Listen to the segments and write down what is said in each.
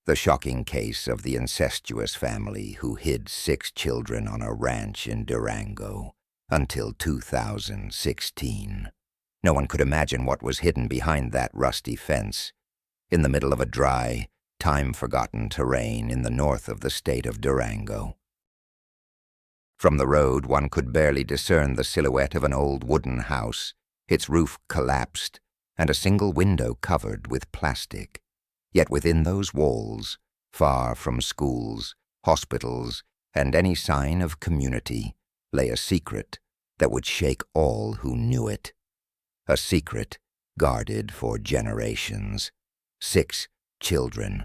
The shocking case of the incestuous family who hid 6 children on a ranch in Durango until 2016. No one could imagine what was hidden behind that rusty fence, in the middle of a dry, time-forgotten terrain in the north of the state of Durango. From the road, one could barely discern the silhouette of an old wooden house, its roof collapsed, and a single window covered with plastic. Yet within those walls, far from schools, hospitals, and any sign of community, lay a secret that would shake all who knew it. A secret guarded for generations. 6 children.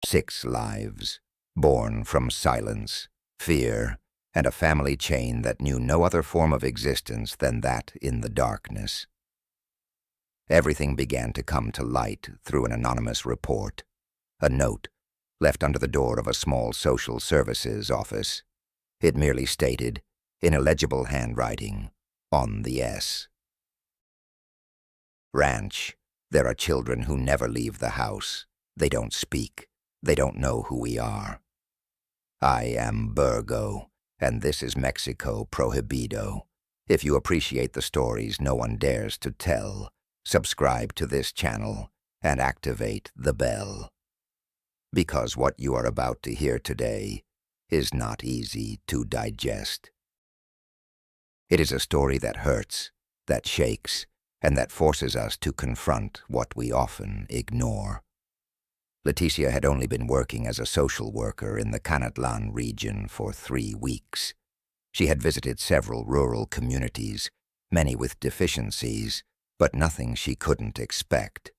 6 lives, born from silence, fear, and a family chain that knew no other form of existence than that in the darkness. Everything began to come to light through an anonymous report, a note left under the door of a small social services office. It merely stated, in illegible handwriting, on the S. Ranch. There are children who never leave the house. They don't speak. They don't know who we are. I am Burgo, and this is Mexico Prohibido. If you appreciate the stories no one dares to tell, subscribe to this channel and activate the bell. Because what you are about to hear today is not easy to digest. It is a story that hurts, that shakes, and that forces us to confront what we often ignore. Leticia had only been working as a social worker in the Canatlan region for 3 weeks. She had visited several rural communities, many with deficiencies, but nothing she couldn't expect,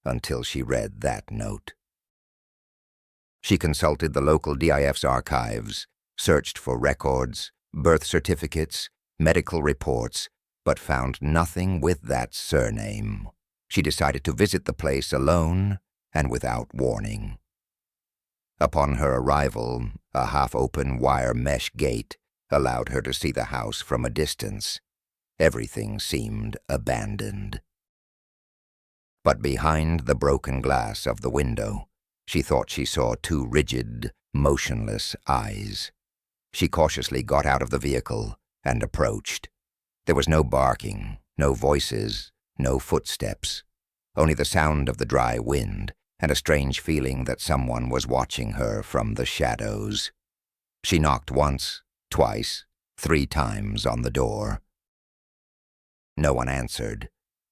until she read that note. She consulted the local DIF's archives, searched for records, birth certificates, medical reports, but found nothing with that surname. She decided to visit the place alone and without warning. Upon her arrival, a half-open wire mesh gate allowed her to see the house from a distance. Everything seemed abandoned. But behind the broken glass of the window, she thought she saw 2 rigid, motionless eyes. She cautiously got out of the vehicle and approached. There was no barking, no voices, no footsteps, only the sound of the dry wind and a strange feeling that someone was watching her from the shadows. She knocked once, twice, 3 times on the door. No one answered.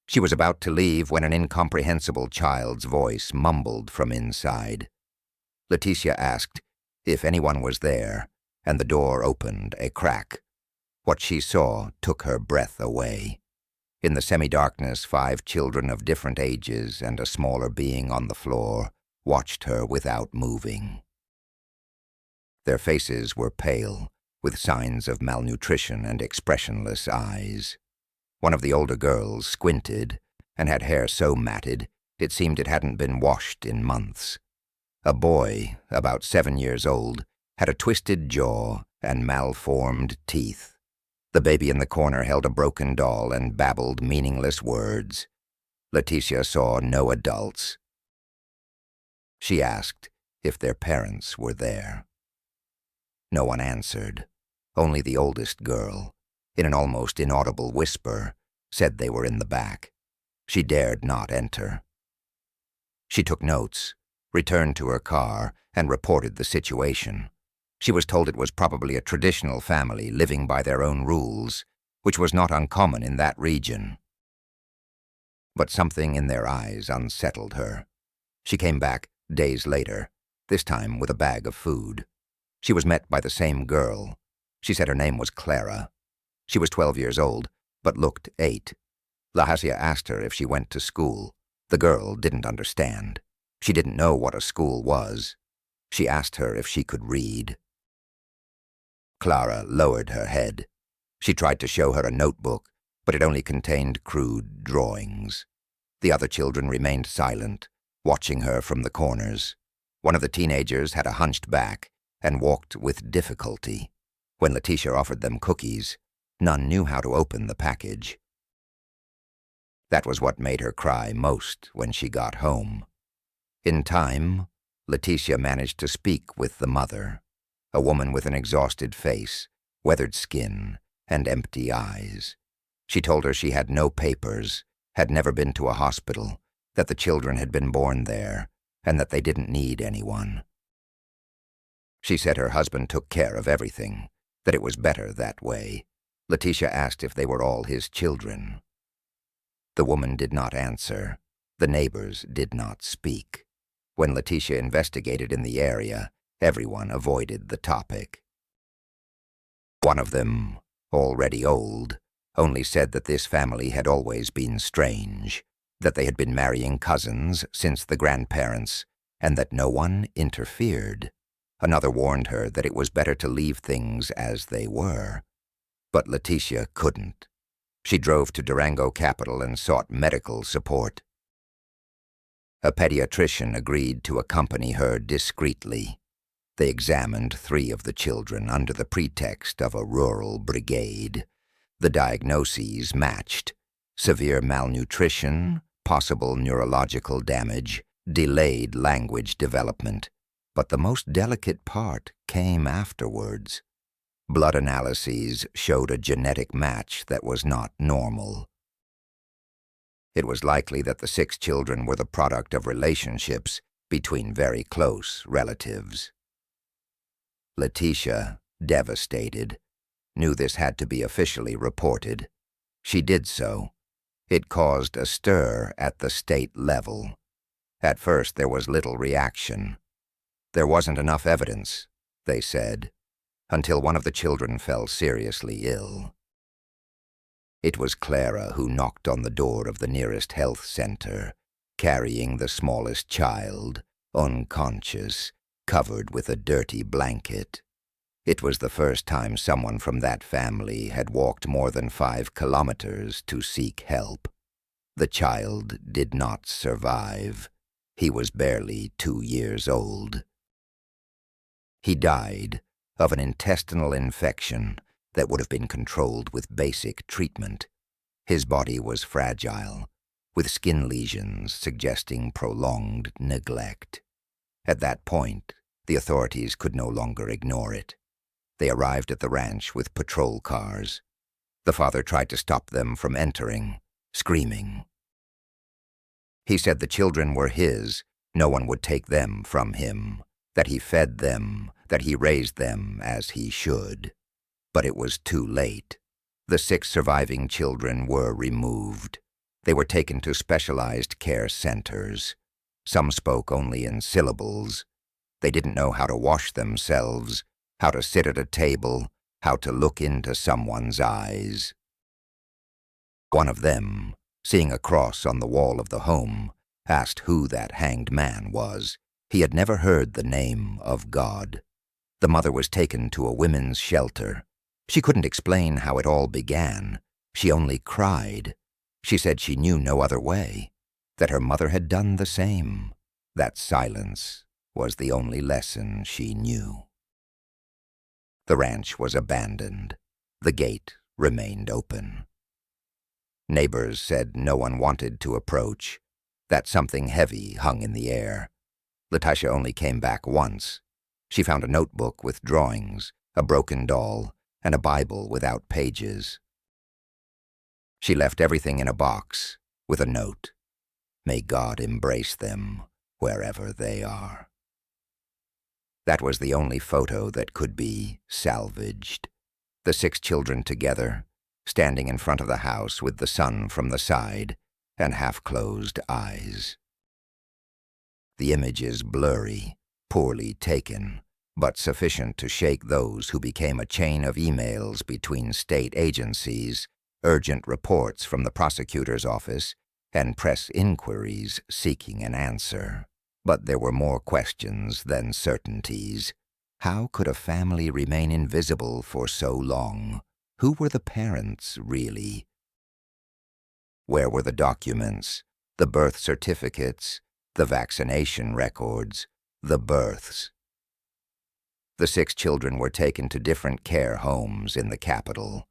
She was about to leave when an incomprehensible child's voice mumbled from inside. Leticia asked if anyone was there, and the door opened a crack. What she saw took her breath away. In the semi-darkness, 5 children of different ages and a smaller being on the floor watched her without moving. Their faces were pale, with signs of malnutrition and expressionless eyes. One of the older girls squinted and had hair so matted it seemed it hadn't been washed in months. A boy, about 7 years old, had a twisted jaw and malformed teeth. The baby in the corner held a broken doll and babbled meaningless words. Leticia saw no adults. She asked if their parents were there. No one answered. Only the oldest girl, in an almost inaudible whisper, said they were in the back. She dared not enter. She took notes, returned to her car, and reported the situation. She was told it was probably a traditional family living by their own rules, which was not uncommon in that region. But something in their eyes unsettled her. She came back days later, this time with a bag of food. She was met by the same girl. She said her name was Clara. She was 12 years old, but looked 8. Leticia asked her if she went to school. The girl didn't understand. She didn't know what a school was. She asked her if she could read. Clara lowered her head. She tried to show her a notebook, but it only contained crude drawings. The other children remained silent, watching her from the corners. One of the teenagers had a hunched back and walked with difficulty. When Leticia offered them cookies, none knew how to open the package. That was what made her cry most when she got home. In time, Leticia managed to speak with the mother, a woman with an exhausted face, weathered skin, and empty eyes. She told her she had no papers, had never been to a hospital, that the children had been born there, and that they didn't need anyone. She said her husband took care of everything, that it was better that way. Leticia asked if they were all his children. The woman did not answer. The neighbors did not speak. When Leticia investigated in the area, everyone avoided the topic. One of them, already old, only said that this family had always been strange, that they had been marrying cousins since the grandparents, and that no one interfered. Another warned her that it was better to leave things as they were. But Leticia couldn't. She drove to Durango Capital and sought medical support. A pediatrician agreed to accompany her discreetly. They examined 3 of the children under the pretext of a rural brigade. The diagnoses matched: severe malnutrition, possible neurological damage, delayed language development. But the most delicate part came afterwards. Blood analyses showed a genetic match that was not normal. It was likely that the 6 children were the product of relationships between very close relatives. Leticia, devastated, knew this had to be officially reported. She did so. It caused a stir at the state level. At first there was little reaction. There wasn't enough evidence, they said, until one of the children fell seriously ill. It was Clara who knocked on the door of the nearest health center, carrying the smallest child, unconscious, covered with a dirty blanket. It was the first time someone from that family had walked more than 5 kilometers to seek help. The child did not survive. He was barely 2 years old. He died of an intestinal infection that would have been controlled with basic treatment. His body was fragile, with skin lesions suggesting prolonged neglect. At that point, the authorities could no longer ignore it. They arrived at the ranch with patrol cars. The father tried to stop them from entering, screaming. He said the children were his, no one would take them from him, that he fed them, that he raised them as he should. But it was too late. The 6 surviving children were removed. They were taken to specialized care centers. Some spoke only in syllables. They didn't know how to wash themselves, how to sit at a table, how to look into someone's eyes. One of them, seeing a cross on the wall of the home, asked who that hanged man was. He had never heard the name of God. The mother was taken to a women's shelter. She couldn't explain how it all began. She only cried. She said she knew no other way, that her mother had done the same. That silence was the only lesson she knew. The ranch was abandoned. The gate remained open. Neighbors said no one wanted to approach, that something heavy hung in the air. Leticia only came back once. She found a notebook with drawings, a broken doll, and a Bible without pages. She left everything in a box with a note. May God embrace them wherever they are. That was the only photo that could be salvaged. The 6 children together, standing in front of the house with the sun from the side and half-closed eyes. The image is blurry, poorly taken, but sufficient to shake those who became a chain of emails between state agencies, urgent reports from the prosecutor's office, and press inquiries seeking an answer. But there were more questions than certainties. How could a family remain invisible for so long? Who were the parents, really? Where were the documents, the birth certificates, the vaccination records, the births? The 6 children were taken to different care homes in the capital.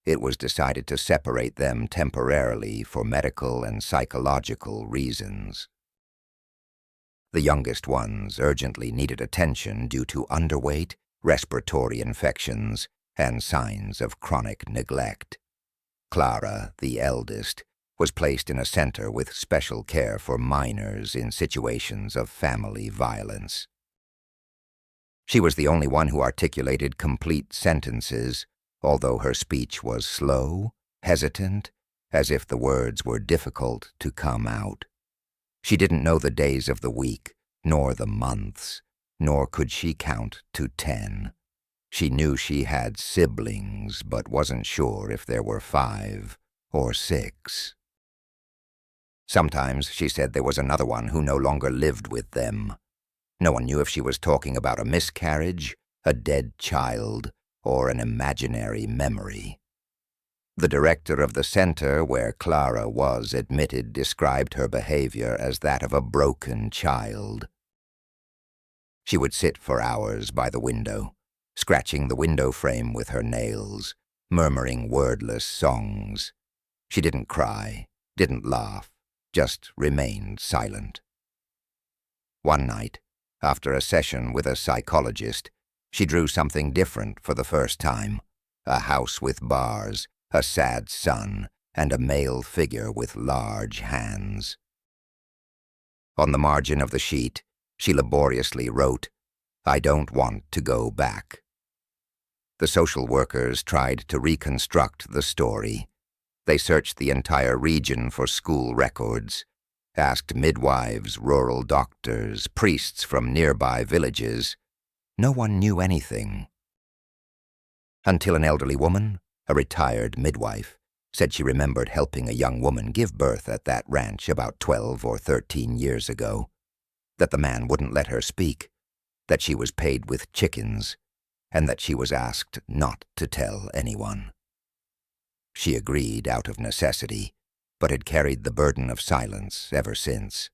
It was decided to separate them temporarily for medical and psychological reasons. The youngest ones urgently needed attention due to underweight, respiratory infections, and signs of chronic neglect. Clara, the eldest, was placed in a center with special care for minors in situations of family violence. She was the only one who articulated complete sentences, although her speech was slow, hesitant, as if the words were difficult to come out. She didn't know the days of the week, nor the months, nor could she count to 10. She knew she had siblings, but wasn't sure if there were 5 or 6. Sometimes she said there was another one who no longer lived with them. No one knew if she was talking about a miscarriage, a dead child, or an imaginary memory. The director of the center where Clara was admitted described her behavior as that of a broken child. She would sit for hours by the window, scratching the window frame with her nails, murmuring wordless songs. She didn't cry, didn't laugh, just remained silent. One night, after a session with a psychologist, she drew something different for the first time: a house with bars, a sad sun, and a male figure with large hands. On the margin of the sheet, she laboriously wrote, "I don't want to go back." The social workers tried to reconstruct the story. They searched the entire region for school records, asked midwives, rural doctors, priests from nearby villages. No one knew anything. Until an elderly woman, a retired midwife, said she remembered helping a young woman give birth at that ranch about 12 or 13 years ago, that the man wouldn't let her speak, that she was paid with chickens, and that she was asked not to tell anyone. She agreed out of necessity, but had carried the burden of silence ever since.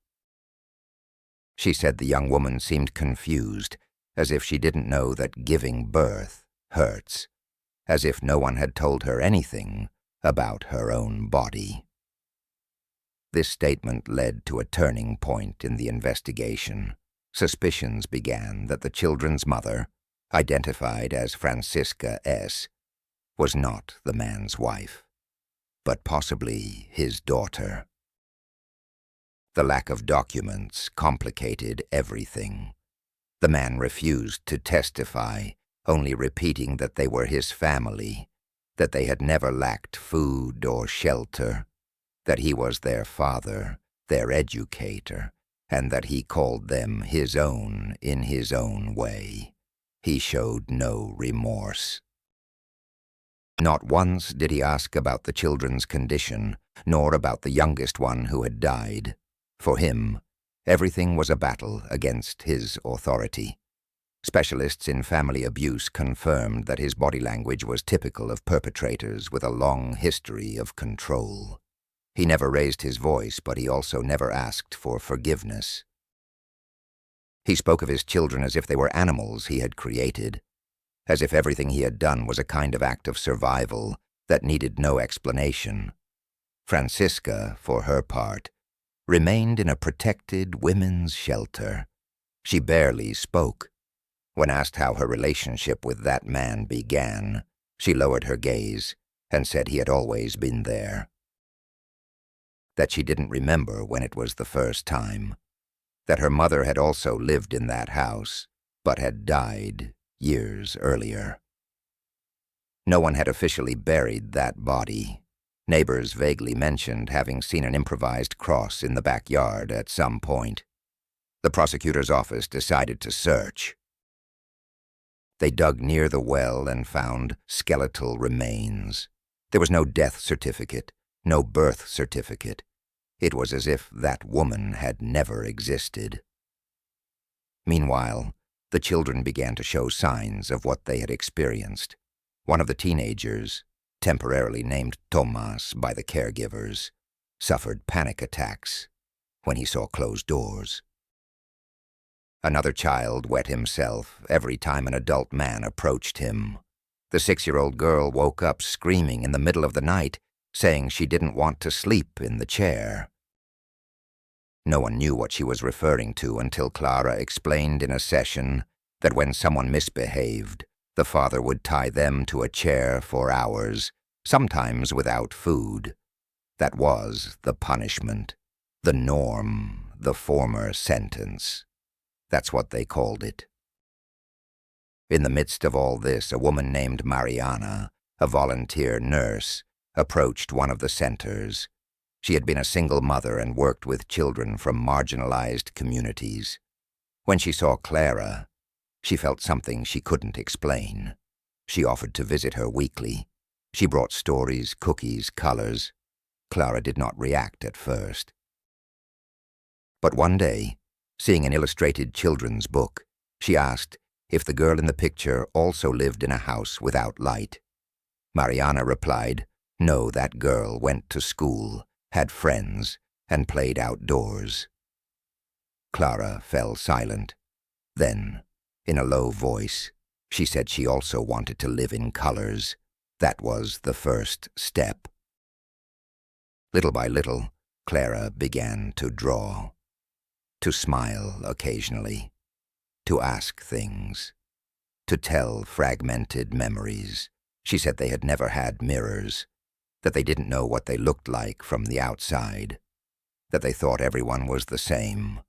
She said the young woman seemed confused, as if she didn't know that giving birth hurts, as if no one had told her anything about her own body. This statement led to a turning point in the investigation. Suspicions began that the children's mother, identified as Francisca S., was not the man's wife, but possibly his daughter. The lack of documents complicated everything. The man refused to testify, only repeating that they were his family, that they had never lacked food or shelter, that he was their father, their educator, and that he called them his own in his own way. He showed no remorse. Not once did he ask about the children's condition, nor about the youngest one who had died. For him, everything was a battle against his authority. Specialists in family abuse confirmed that his body language was typical of perpetrators with a long history of control. He never raised his voice, but he also never asked for forgiveness. He spoke of his children as if they were animals he had created, as if everything he had done was a kind of act of survival that needed no explanation. Francisca, for her part, remained in a protected women's shelter. She barely spoke. When asked how her relationship with that man began, she lowered her gaze and said he had always been there. That she didn't remember when it was the first time. That her mother had also lived in that house, but had died years earlier. No one had officially buried that body. Neighbors vaguely mentioned having seen an improvised cross in the backyard at some point. The prosecutor's office decided to search. They dug near the well and found skeletal remains. There was no death certificate, no birth certificate. It was as if that woman had never existed. Meanwhile, the children began to show signs of what they had experienced. One of the teenagers, temporarily named Tomas by the caregivers, suffered panic attacks when he saw closed doors. Another child wet himself every time an adult man approached him. The 6-year-old girl woke up screaming in the middle of the night, saying she didn't want to sleep in the chair. No one knew what she was referring to until Clara explained in a session that when someone misbehaved, the father would tie them to a chair for hours, sometimes without food. That was the punishment, the norm, the former sentence. That's what they called it. In the midst of all this, a woman named Mariana, a volunteer nurse, approached one of the centers. She had been a single mother and worked with children from marginalized communities. When she saw Clara, she felt something she couldn't explain. She offered to visit her weekly. She brought stories, cookies, colors. Clara did not react at first. But one day, seeing an illustrated children's book, she asked if the girl in the picture also lived in a house without light. Mariana replied, no, that girl went to school, had friends, and played outdoors. Clara fell silent. Then, in a low voice, she said she also wanted to live in colors. That was the first step. Little by little, Clara began to draw, to smile occasionally, to ask things, to tell fragmented memories. She said they had never had mirrors, that they didn't know what they looked like from the outside, that they thought everyone was the same,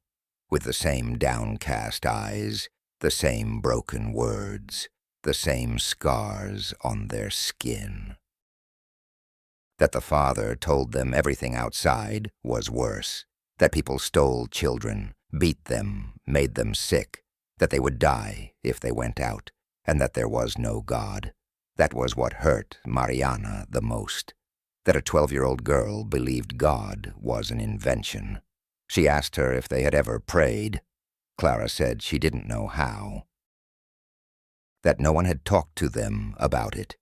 with the same downcast eyes, the same broken words, the same scars on their skin. That the father told them everything outside was worse, that people stole children, beat them, made them sick, that they would die if they went out, and that there was no God. That was what hurt Mariana the most, that a 12-year-old girl believed God was an invention. She asked her if they had ever prayed. Clara said she didn't know how. That no one had talked to them about it.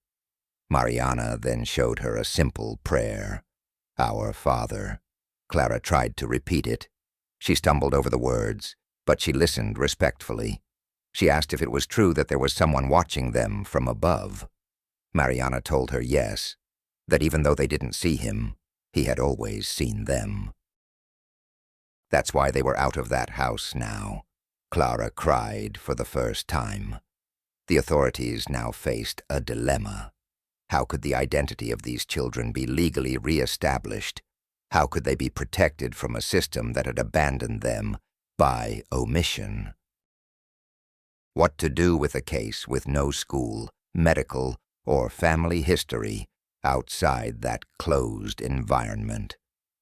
Mariana then showed her a simple prayer, Our Father. Clara tried to repeat it. She stumbled over the words, but she listened respectfully. She asked if it was true that there was someone watching them from above. Mariana told her yes, that even though they didn't see him, he had always seen them. That's why they were out of that house now. Clara cried for the first time. The authorities now faced a dilemma. How could the identity of these children be legally re-established? How could they be protected from a system that had abandoned them by omission? What to do with a case with no school, medical, or family history outside that closed environment?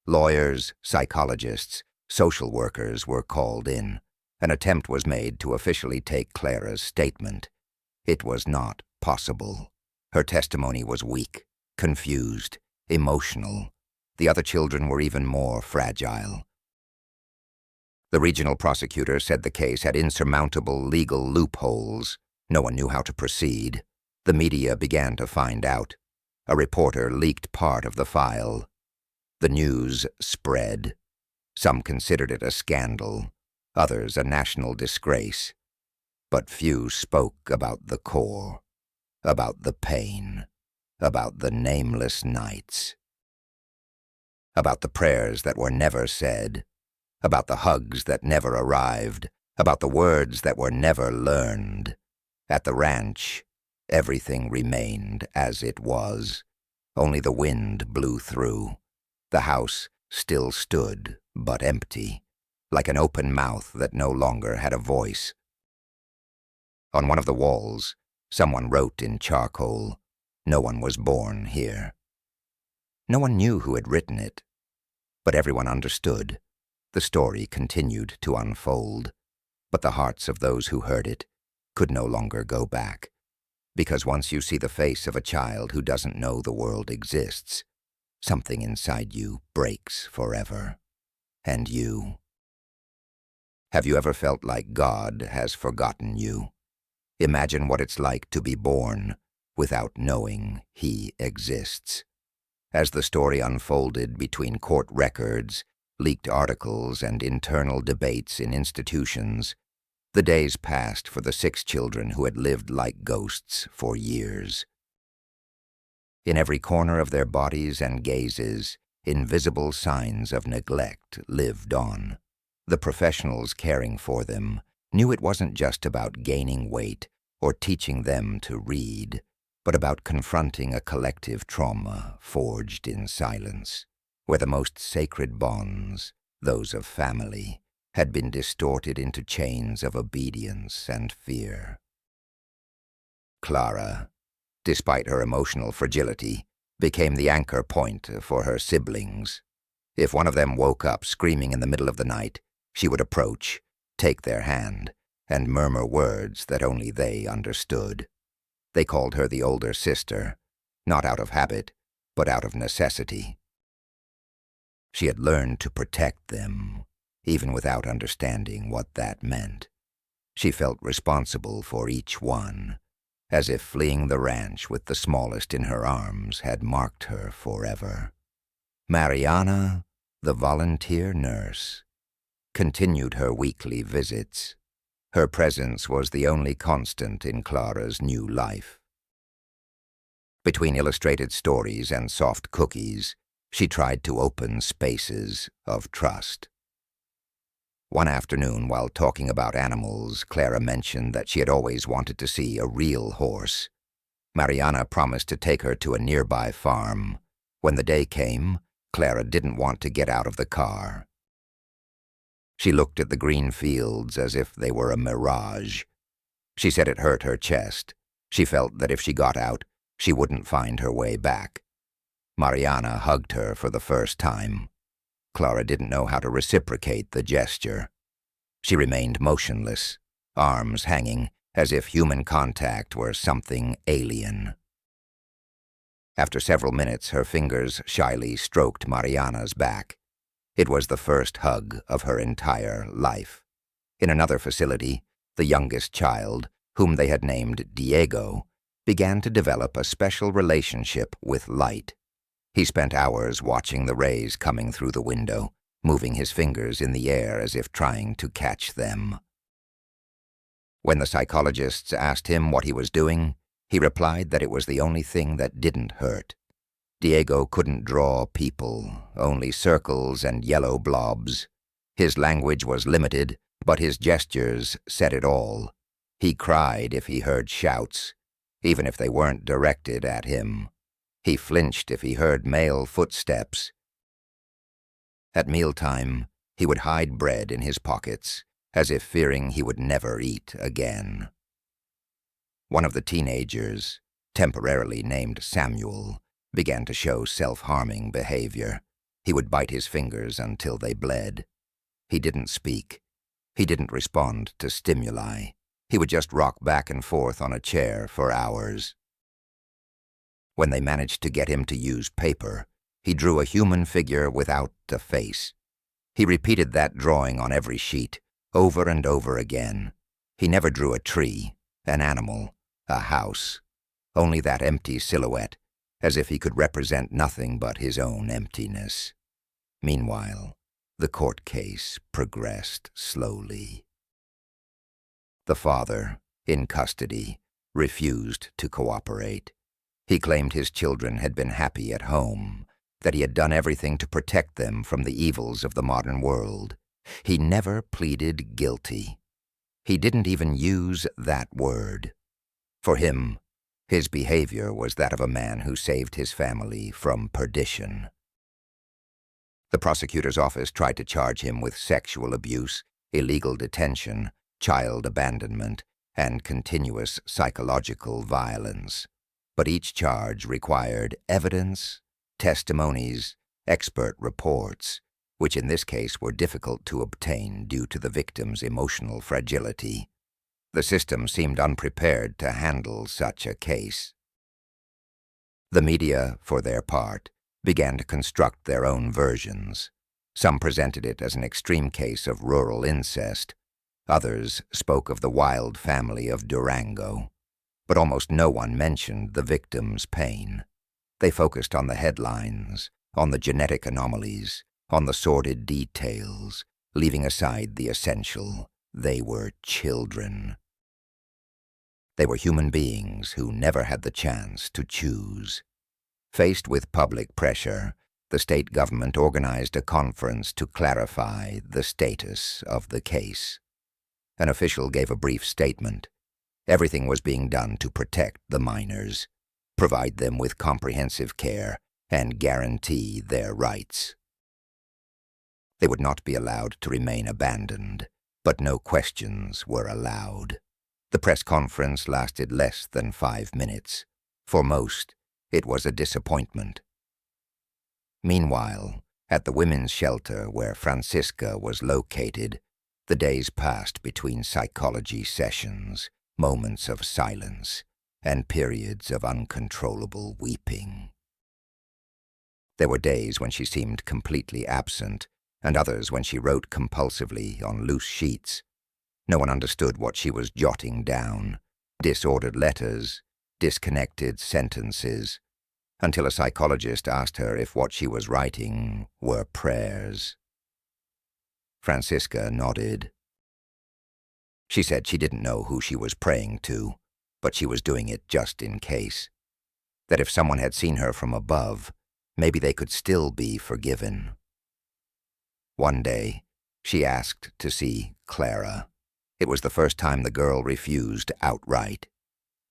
Lawyers, psychologists, social workers were called in. An attempt was made to officially take Clara's statement. It was not possible. Her testimony was weak, confused, emotional. The other children were even more fragile. The regional prosecutor said the case had insurmountable legal loopholes. No one knew how to proceed. The media began to find out. A reporter leaked part of the file. The news spread. Some considered it a scandal, others a national disgrace. But few spoke about the core, about the pain, about the nameless nights, about the prayers that were never said, about the hugs that never arrived, about the words that were never learned. At the ranch, everything remained as it was. Only the wind blew through. The house still stood, but empty, like an open mouth that no longer had a voice. On one of the walls, someone wrote in charcoal, "No one was born here." No one knew who had written it, but everyone understood. The story continued to unfold, but the hearts of those who heard it could no longer go back, because once you see the face of a child who doesn't know the world exists, something inside you breaks forever. And you? Have you ever felt like God has forgotten you? Imagine what it's like to be born without knowing He exists. As the story unfolded between court records, leaked articles, and internal debates in institutions, the days passed for the 6 children who had lived like ghosts for years. In every corner of their bodies and gazes, invisible signs of neglect lived on. The professionals caring for them knew it wasn't just about gaining weight or teaching them to read, but about confronting a collective trauma forged in silence, where the most sacred bonds, those of family, had been distorted into chains of obedience and fear. Clara, despite her emotional fragility, became the anchor point for her siblings. If one of them woke up screaming in the middle of the night, she would approach, take their hand, and murmur words that only they understood. They called her the older sister, not out of habit, but out of necessity. She had learned to protect them, even without understanding what that meant. She felt responsible for each one, as if fleeing the ranch with the smallest in her arms had marked her forever. Mariana, the volunteer nurse, continued her weekly visits. Her presence was the only constant in Clara's new life. Between illustrated stories and soft cookies, she tried to open spaces of trust. One afternoon, while talking about animals, Clara mentioned that she had always wanted to see a real horse. Mariana promised to take her to a nearby farm. When the day came, Clara didn't want to get out of the car. She looked at the green fields as if they were a mirage. She said it hurt her chest. She felt that if she got out, she wouldn't find her way back. Mariana hugged her for the first time. Clara didn't know how to reciprocate the gesture. She remained motionless, arms hanging, as if human contact were something alien. After several minutes, her fingers shyly stroked Mariana's back. It was the first hug of her entire life. In another facility, the youngest child, whom they had named Diego, began to develop a special relationship with light. He spent hours watching the rays coming through the window, moving his fingers in the air as if trying to catch them. When the psychologists asked him what he was doing, he replied that it was the only thing that didn't hurt. Diego couldn't draw people, only circles and yellow blobs. His language was limited, but his gestures said it all. He cried if he heard shouts, even if they weren't directed at him. He flinched if he heard male footsteps. At mealtime, he would hide bread in his pockets, as if fearing he would never eat again. One of the teenagers, temporarily named Samuel, began to show self-harming behavior. He would bite his fingers until they bled. He didn't speak. He didn't respond to stimuli. He would just rock back and forth on a chair for hours. When they managed to get him to use paper, he drew a human figure without a face. He repeated that drawing on every sheet, over and over again. He never drew a tree, an animal, a house, only that empty silhouette, as if he could represent nothing but his own emptiness. Meanwhile, the court case progressed slowly. The father, in custody, refused to cooperate. He claimed his children had been happy at home, that he had done everything to protect them from the evils of the modern world. He never pleaded guilty. He didn't even use that word. For him, his behavior was that of a man who saved his family from perdition. The prosecutor's office tried to charge him with sexual abuse, illegal detention, child abandonment, and continuous psychological violence. But each charge required evidence, testimonies, expert reports, which in this case were difficult to obtain due to the victim's emotional fragility. The system seemed unprepared to handle such a case. The media, for their part, began to construct their own versions. Some presented it as an extreme case of rural incest. Others spoke of the wild family of Durango. But almost no one mentioned the victim's pain. They focused on the headlines, on the genetic anomalies, on the sordid details, leaving aside the essential. They were children. They were human beings who never had the chance to choose. Faced with public pressure, the state government organized a conference to clarify the status of the case. An official gave a brief statement. Everything was being done to protect the minors, provide them with comprehensive care, and guarantee their rights. They would not be allowed to remain abandoned, but no questions were allowed. The press conference lasted less than 5 minutes. For most, it was a disappointment. Meanwhile, at the women's shelter where Francisca was located, the days passed between psychology sessions, moments of silence, and periods of uncontrollable weeping. There were days when she seemed completely absent, and others when she wrote compulsively on loose sheets. No one understood what she was jotting down, disordered letters, disconnected sentences, until a psychologist asked her if what she was writing were prayers. Francisca nodded. She said she didn't know who she was praying to, but she was doing it just in case. That if someone had seen her from above, maybe they could still be forgiven. One day, she asked to see Clara. It was the first time the girl refused outright.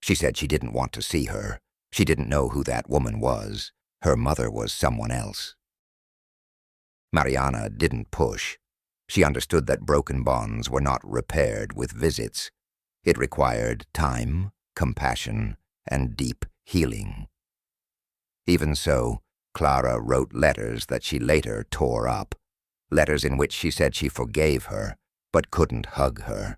She said she didn't want to see her. She didn't know who that woman was. Her mother was someone else. Mariana didn't push. She understood that broken bonds were not repaired with visits. It required time, compassion, and deep healing. Even so, Clara wrote letters that she later tore up, letters in which she said she forgave her, but couldn't hug her,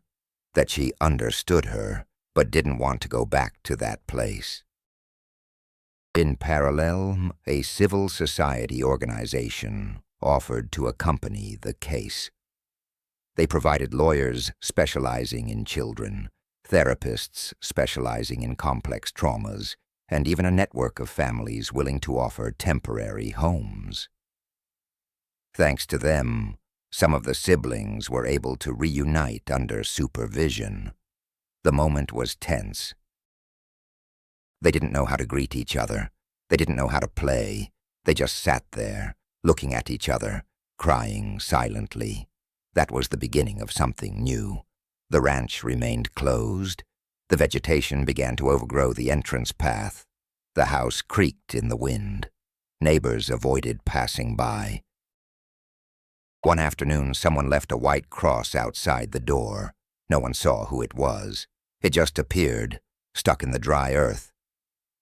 that she understood her, but didn't want to go back to that place. In parallel, a civil society organization offered to accompany the case. They provided lawyers specializing in children, therapists specializing in complex traumas, and even a network of families willing to offer temporary homes. Thanks to them, some of the siblings were able to reunite under supervision. The moment was tense. They didn't know how to greet each other. They didn't know how to play. They just sat there, looking at each other, crying silently. That was the beginning of something new. The ranch remained closed. The vegetation began to overgrow the entrance path. The house creaked in the wind. Neighbors avoided passing by. One afternoon, someone left a white cross outside the door. No one saw who it was. It just appeared, stuck in the dry earth,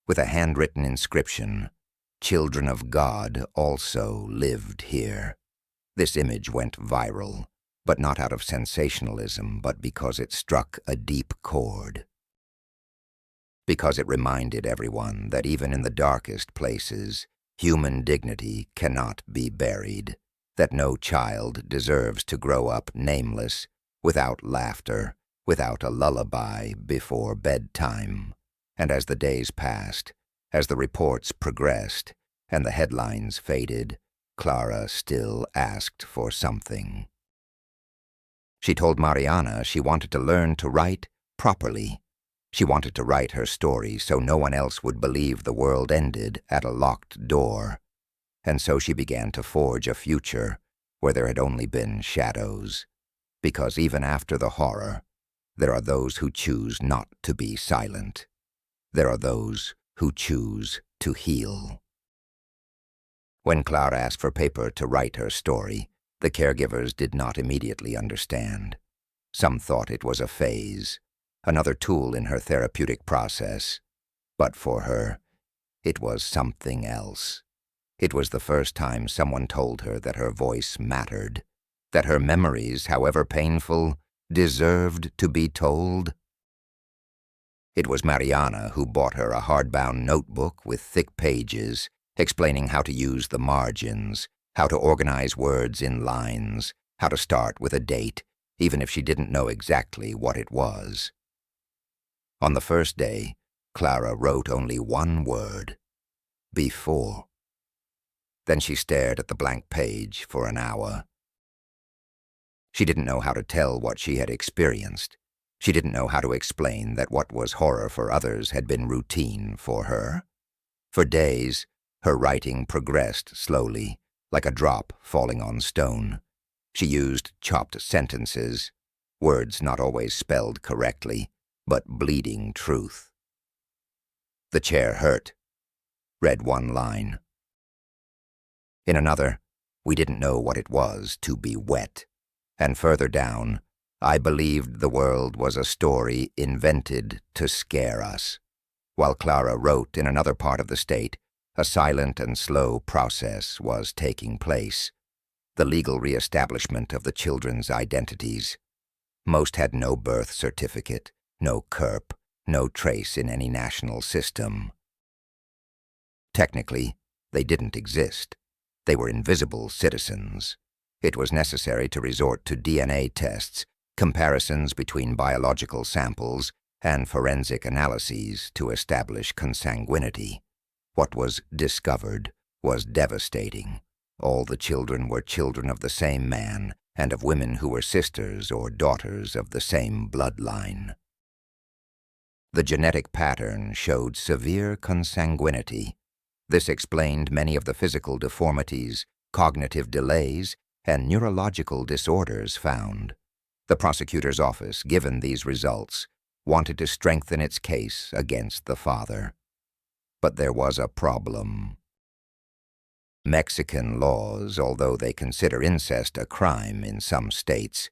with a handwritten inscription, "Children of God also lived here." This image went viral, but not out of sensationalism, but because it struck a deep chord. Because it reminded everyone that even in the darkest places, human dignity cannot be buried, that no child deserves to grow up nameless, without laughter, without a lullaby before bedtime. And as the days passed, as the reports progressed, and the headlines faded, Clara still asked for something. She told Mariana she wanted to learn to write properly. She wanted to write her story so no one else would believe the world ended at a locked door. And so she began to forge a future where there had only been shadows. Because even after the horror, there are those who choose not to be silent. There are those who choose to heal. When Clara asked for paper to write her story, the caregivers did not immediately understand. Some thought it was a phase, another tool in her therapeutic process. But for her, it was something else. It was the first time someone told her that her voice mattered, that her memories, however painful, deserved to be told. It was Mariana who bought her a hardbound notebook with thick pages, explaining how to use the margins, how to organize words in lines, how to start with a date, even if she didn't know exactly what it was. On the first day, Clara wrote only one word: before. Then she stared at the blank page for an hour. She didn't know how to tell what she had experienced. She didn't know how to explain that what was horror for others had been routine for her. For days, Her writing progressed slowly, like a drop falling on stone. She used chopped sentences, words not always spelled correctly, but bleeding truth. The chair hurt. Read one line. In another, we didn't know what it was to be wet. And further down, I believed the world was a story invented to scare us. While Clara wrote in another part of the state, a silent and slow process was taking place. The legal reestablishment of the children's identities. Most had no birth certificate, no CURP, no trace in any national system. Technically, they didn't exist. They were invisible citizens. It was necessary to resort to DNA tests, comparisons between biological samples, and forensic analyses to establish consanguinity. What was discovered was devastating. All the children were children of the same man and of women who were sisters or daughters of the same bloodline. The genetic pattern showed severe consanguinity. This explained many of the physical deformities, cognitive delays, and neurological disorders found. The prosecutor's office, given these results, wanted to strengthen its case against the father. But there was a problem. Mexican laws, although they consider incest a crime in some states,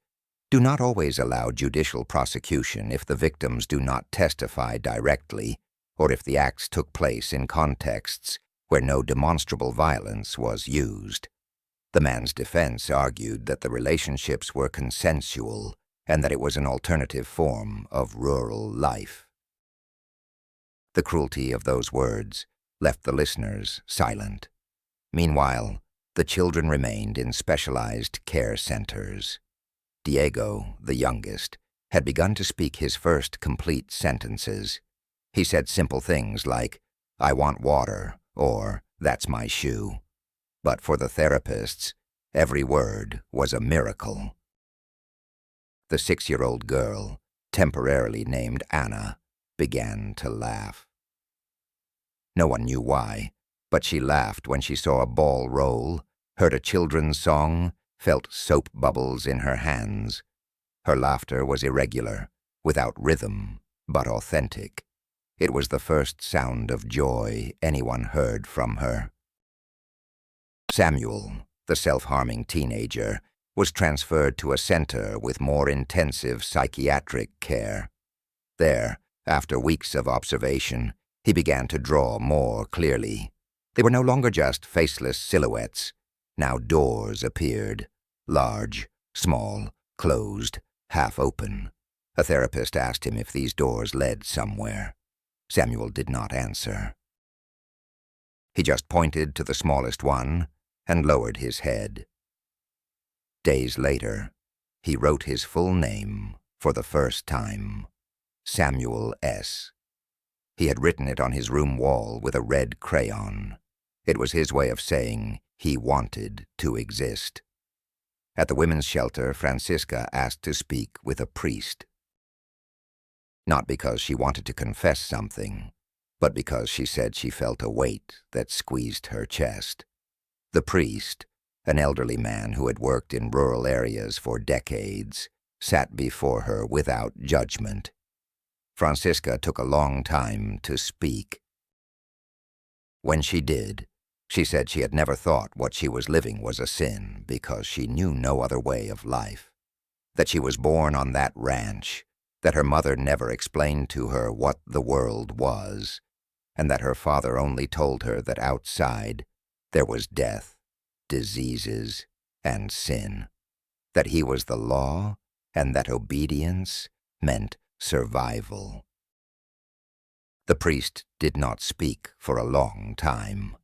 do not always allow judicial prosecution if the victims do not testify directly or if the acts took place in contexts where no demonstrable violence was used. The man's defense argued that the relationships were consensual and that it was an alternative form of rural life. The cruelty of those words left the listeners silent. Meanwhile, the children remained in specialized care centers. Diego, the youngest, had begun to speak his first complete sentences. He said simple things like, "I want water," or "That's my shoe." But for the therapists, every word was a miracle. The 6-year-old girl, temporarily named Anna, began to laugh. No one knew why, but she laughed when she saw a ball roll, heard a children's song, felt soap bubbles in her hands. Her laughter was irregular, without rhythm, but authentic. It was the first sound of joy anyone heard from her. Samuel, the self-harming teenager, was transferred to a center with more intensive psychiatric care. There, after weeks of observation, he began to draw more clearly. They were no longer just faceless silhouettes. Now doors appeared, large, small, closed, half open. A therapist asked him if these doors led somewhere. Samuel did not answer. He just pointed to the smallest one and lowered his head. Days later, he wrote his full name for the first time, Samuel S. He had written it on his room wall with a red crayon. It was his way of saying he wanted to exist. At the women's shelter, Francisca asked to speak with a priest. Not because she wanted to confess something, but because she said she felt a weight that squeezed her chest. The priest, an elderly man who had worked in rural areas for decades, sat before her without judgment. Francisca took a long time to speak. When she did, she said she had never thought what she was living was a sin because she knew no other way of life. That she was born on that ranch, that her mother never explained to her what the world was, and that her father only told her that outside there was death, diseases, and sin, that he was the law, and that obedience meant survival. The priest did not speak for a long time.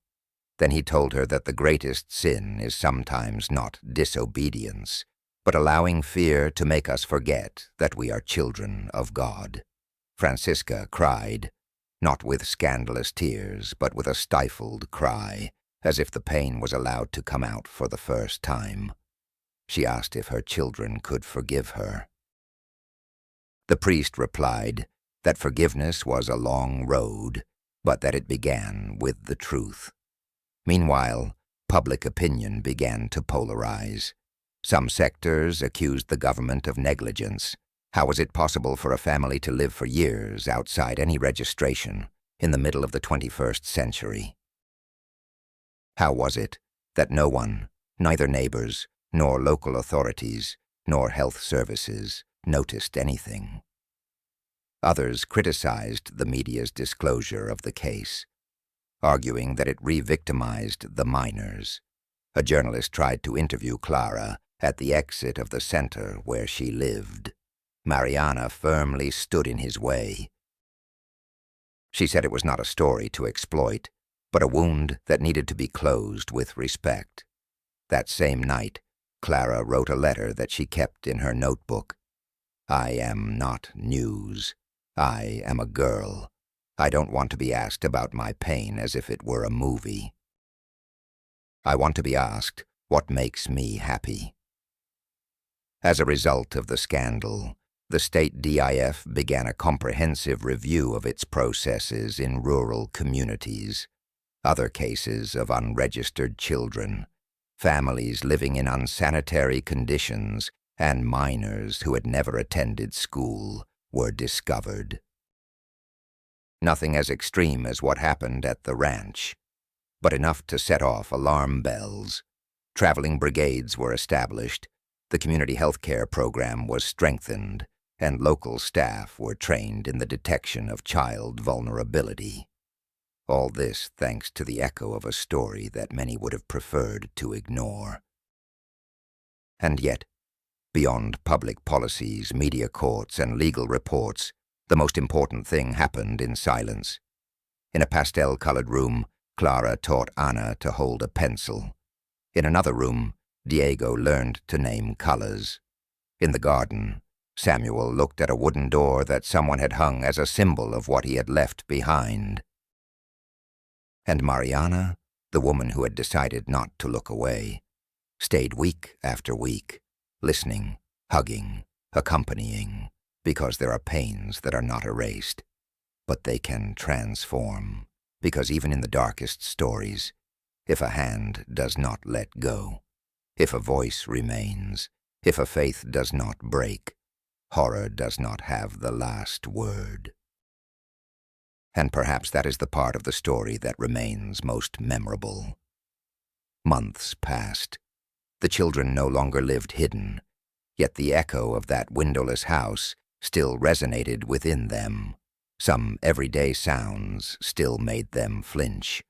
Then he told her that the greatest sin is sometimes not disobedience, but allowing fear to make us forget that we are children of God. Francisca cried, not with scandalous tears, but with a stifled cry, as if the pain was allowed to come out for the first time. She asked if her children could forgive her. The priest replied that forgiveness was a long road, but that it began with the truth. Meanwhile, public opinion began to polarize. Some sectors accused the government of negligence. How was it possible for a family to live for years outside any registration in the middle of the 21st century? How was it that no one, neither neighbors, nor local authorities, nor health services, noticed anything? Others criticized the media's disclosure of the case, arguing that it re-victimized the minors. A journalist tried to interview Clara at the exit of the center where she lived. Mariana firmly stood in his way. She said it was not a story to exploit, but a wound that needed to be closed with respect. That same night, Clara wrote a letter that she kept in her notebook. I am not news. I am a girl. I don't want to be asked about my pain as if it were a movie. I want to be asked what makes me happy. As a result of the scandal, the state DIF began a comprehensive review of its processes in rural communities. Other cases of unregistered children, families living in unsanitary conditions, and minors who had never attended school were discovered. Nothing as extreme as what happened at the ranch, but enough to set off alarm bells. Traveling brigades were established, the community health care program was strengthened, and local staff were trained in the detection of child vulnerability. All this thanks to the echo of a story that many would have preferred to ignore. And yet, beyond public policies, media courts, and legal reports, the most important thing happened in silence. In a pastel-colored room, Clara taught Ana to hold a pencil. In another room, Diego learned to name colors. In the garden, Samuel looked at a wooden door that someone had hung as a symbol of what he had left behind. And Mariana, the woman who had decided not to look away, stayed week after week, listening, hugging, accompanying, because there are pains that are not erased, but they can transform, because even in the darkest stories, if a hand does not let go, if a voice remains, if a faith does not break, horror does not have the last word. And perhaps that is the part of the story that remains most memorable. Months passed. The children no longer lived hidden, yet the echo of that windowless house still resonated within them. Some everyday sounds still made them flinch.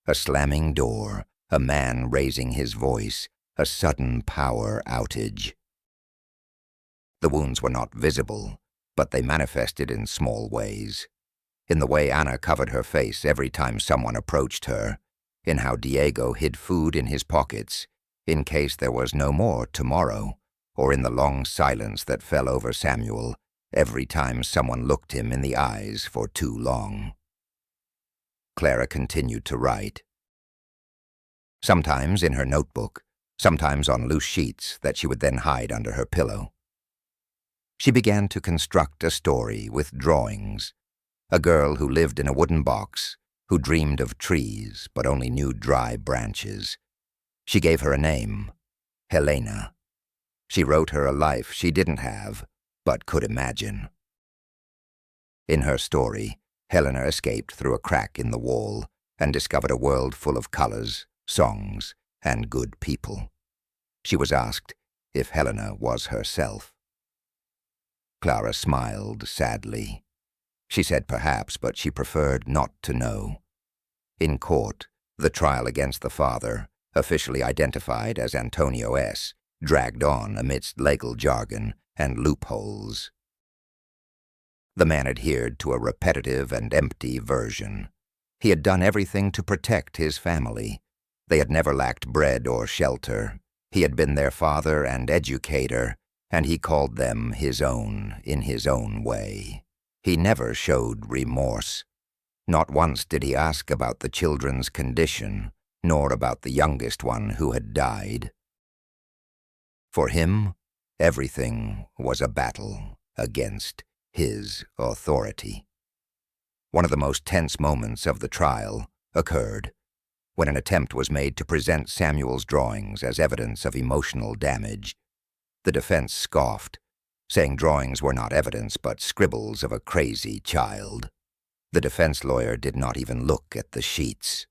A slamming door, a man raising his voice, a sudden power outage. The wounds were not visible, but they manifested in small ways. In the way Ana covered her face every time someone approached her, in how Diego hid food in his pockets, in case there was no more tomorrow, or in the long silence that fell over Samuel every time someone looked him in the eyes for too long. Clara continued to write. Sometimes in her notebook, sometimes on loose sheets that she would then hide under her pillow. She began to construct a story with drawings. A girl who lived in a wooden box, who dreamed of trees but only knew dry branches. She gave her a name, Helena. She wrote her a life she didn't have, but could imagine. In her story, Helena escaped through a crack in the wall and discovered a world full of colors, songs, and good people. She was asked if Helena was herself. Clara smiled sadly. She said perhaps, but she preferred not to know. In court, the trial against the father, officially identified as Antonio S., dragged on amidst legal jargon and loopholes. The man adhered to a repetitive and empty version. He had done everything to protect his family. They had never lacked bread or shelter. He had been their father and educator, and he called them his own in his own way. He never showed remorse. Not once did he ask about the children's condition, nor about the youngest one who had died. For him, everything was a battle against his authority. One of the most tense moments of the trial occurred. when an attempt was made to present Samuel's drawings as evidence of emotional damage. The defense scoffed, saying drawings were not evidence but scribbles of a crazy child. The defense lawyer did not even look at the sheets.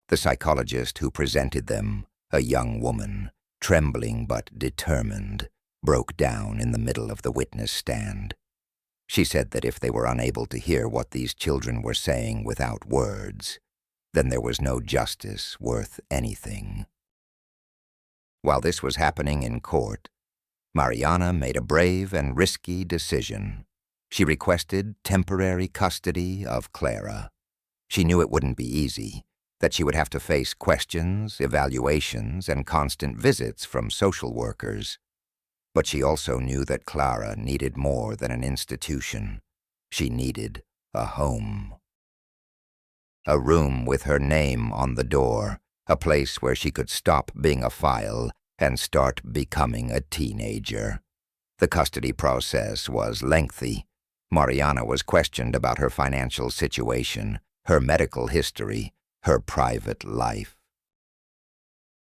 The psychologist who presented them, a young woman, trembling but determined, broke down in the middle of the witness stand. She said that if they were unable to hear what these children were saying without words, then there was no justice worth anything. While this was happening in court, Mariana made a brave and risky decision. She requested temporary custody of Clara. She knew it wouldn't be easy, that she would have to face questions, evaluations, and constant visits from social workers. But she also knew that Clara needed more than an institution. She needed a home. A room with her name on the door, a place where she could stop being a file and start becoming a teenager. The custody process was lengthy. Mariana was questioned about her financial situation, her medical history, her private life.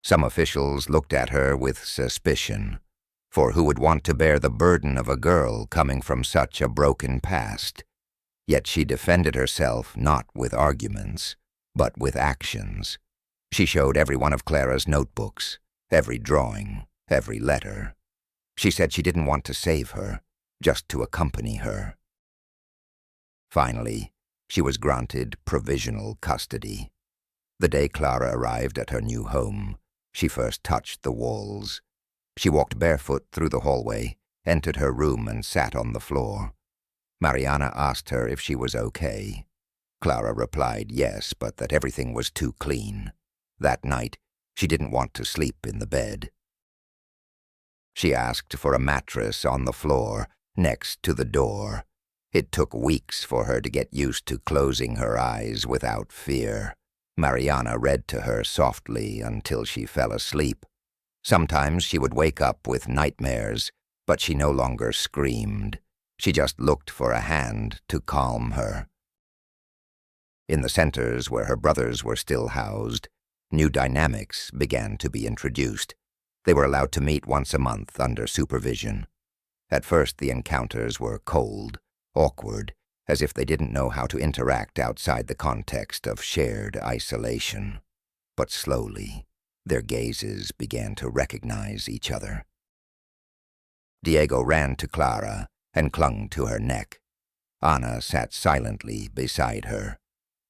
Some officials looked at her with suspicion, for who would want to bear the burden of a girl coming from such a broken past? Yet she defended herself not with arguments, but with actions. She showed every one of Clara's notebooks, every drawing, every letter. She said she didn't want to save her, just to accompany her. Finally, she was granted provisional custody. The day Clara arrived at her new home, she first touched the walls. She walked barefoot through the hallway, entered her room and sat on the floor. Mariana asked her if she was okay. Clara replied yes, but that everything was too clean. That night, she didn't want to sleep in the bed. She asked for a mattress on the floor, next to the door. It took weeks for her to get used to closing her eyes without fear. Mariana read to her softly until she fell asleep. Sometimes she would wake up with nightmares, but she no longer screamed. She just looked for a hand to calm her. In the centers where her brothers were still housed, new dynamics began to be introduced. They were allowed to meet once a month under supervision. At first, the encounters were cold, awkward, as if they didn't know how to interact outside the context of shared isolation. But slowly, their gazes began to recognize each other. Diego ran to Clara and clung to her neck. Ana sat silently beside her.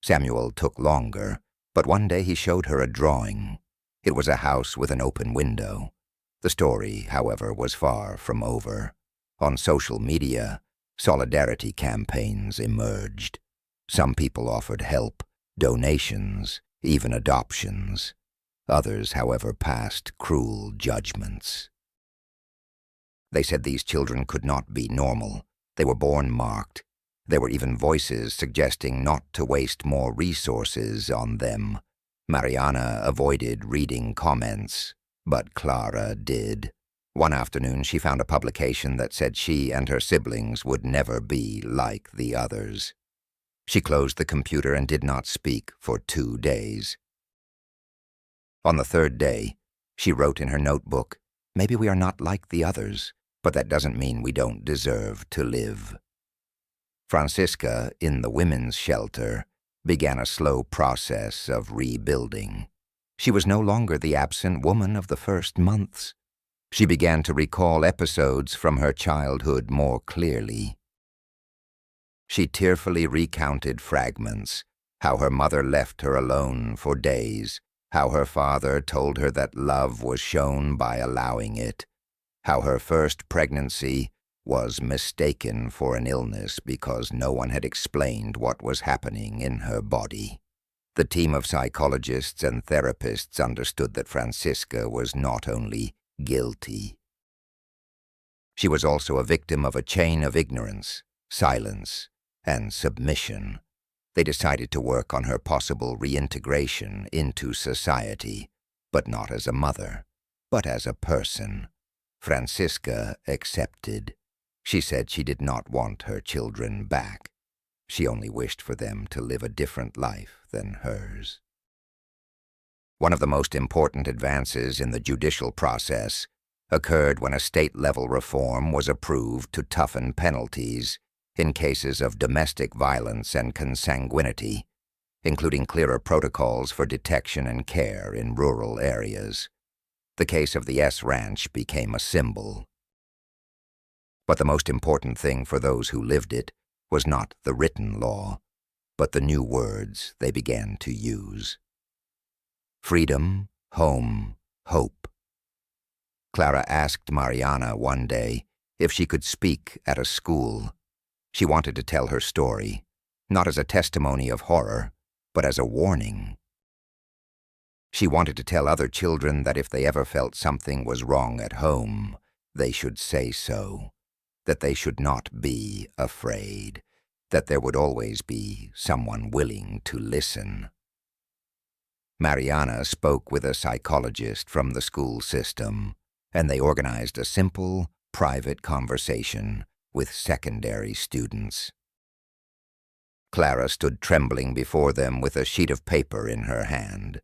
Samuel took longer, but one day he showed her a drawing. It was a house with an open window. The story, however, was far from over. On social media, solidarity campaigns emerged. Some people offered help, donations, even adoptions. Others, however, passed cruel judgments. They said these children could not be normal. They were born marked. There were even voices suggesting not to waste more resources on them. Mariana avoided reading comments, but Clara did. One afternoon, she found a publication that said she and her siblings would never be like the others. She closed the computer and did not speak for 2 days. On the 3rd day, she wrote in her notebook, "Maybe we are not like the others, but that doesn't mean we don't deserve to live." Francisca, in the women's shelter, began a slow process of rebuilding. She was no longer the absent woman of the first months. She began to recall episodes from her childhood more clearly. She tearfully recounted fragments, how her mother left her alone for days, how her father told her that love was shown by allowing it, how her first pregnancy was mistaken for an illness because no one had explained what was happening in her body. The team of psychologists and therapists understood that Francisca was not only guilty. She was also a victim of a chain of ignorance, silence, and submission. They decided to work on her possible reintegration into society, but not as a mother, but as a person. Francisca accepted. She said she did not want her children back. She only wished for them to live a different life than hers. One of the most important advances in the judicial process occurred when a state-level reform was approved to toughen penalties in cases of domestic violence and consanguinity, including clearer protocols for detection and care in rural areas. The case of the S Ranch became a symbol. But the most important thing for those who lived it was not the written law, but the new words they began to use. Freedom, home, hope. Clara asked Mariana one day if she could speak at a school. She wanted to tell her story, not as a testimony of horror, but as a warning. She wanted to tell other children that if they ever felt something was wrong at home, they should say so, that they should not be afraid, that there would always be someone willing to listen. Mariana spoke with a psychologist from the school system, and they organized a simple, private conversation with secondary students. Clara stood trembling before them with a sheet of paper in her hand.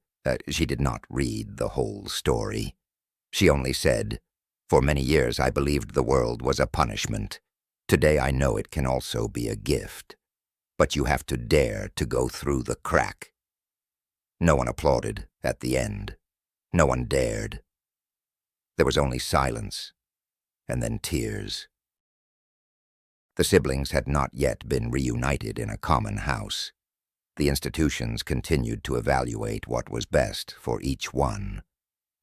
She did not read the whole story. She only said, "For many years I believed the world was a punishment. Today I know it can also be a gift. But you have to dare to go through the crack." No one applauded at the end. No one dared. There was only silence, and then tears. The siblings had not yet been reunited in a common house. The institutions continued to evaluate what was best for each one,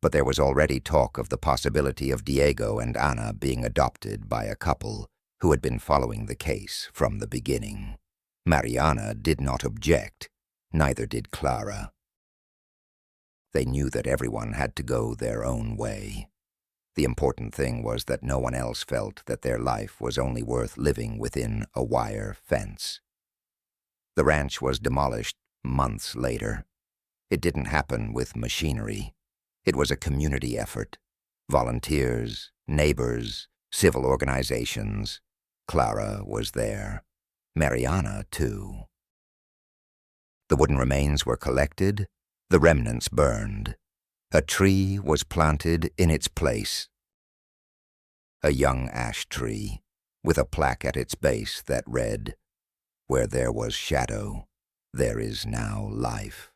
but there was already talk of the possibility of Diego and Ana being adopted by a couple who had been following the case from the beginning. Mariana did not object, neither did Clara. They knew that everyone had to go their own way. The important thing was that no one else felt that their life was only worth living within a wire fence. The ranch was demolished months later. It didn't happen with machinery. It was a community effort. Volunteers, neighbors, civil organizations. Clara was there. Mariana, too. The wooden remains were collected, the remnants burned. A tree was planted in its place. A young ash tree, with a plaque at its base that read, "Where there was shadow, there is now life."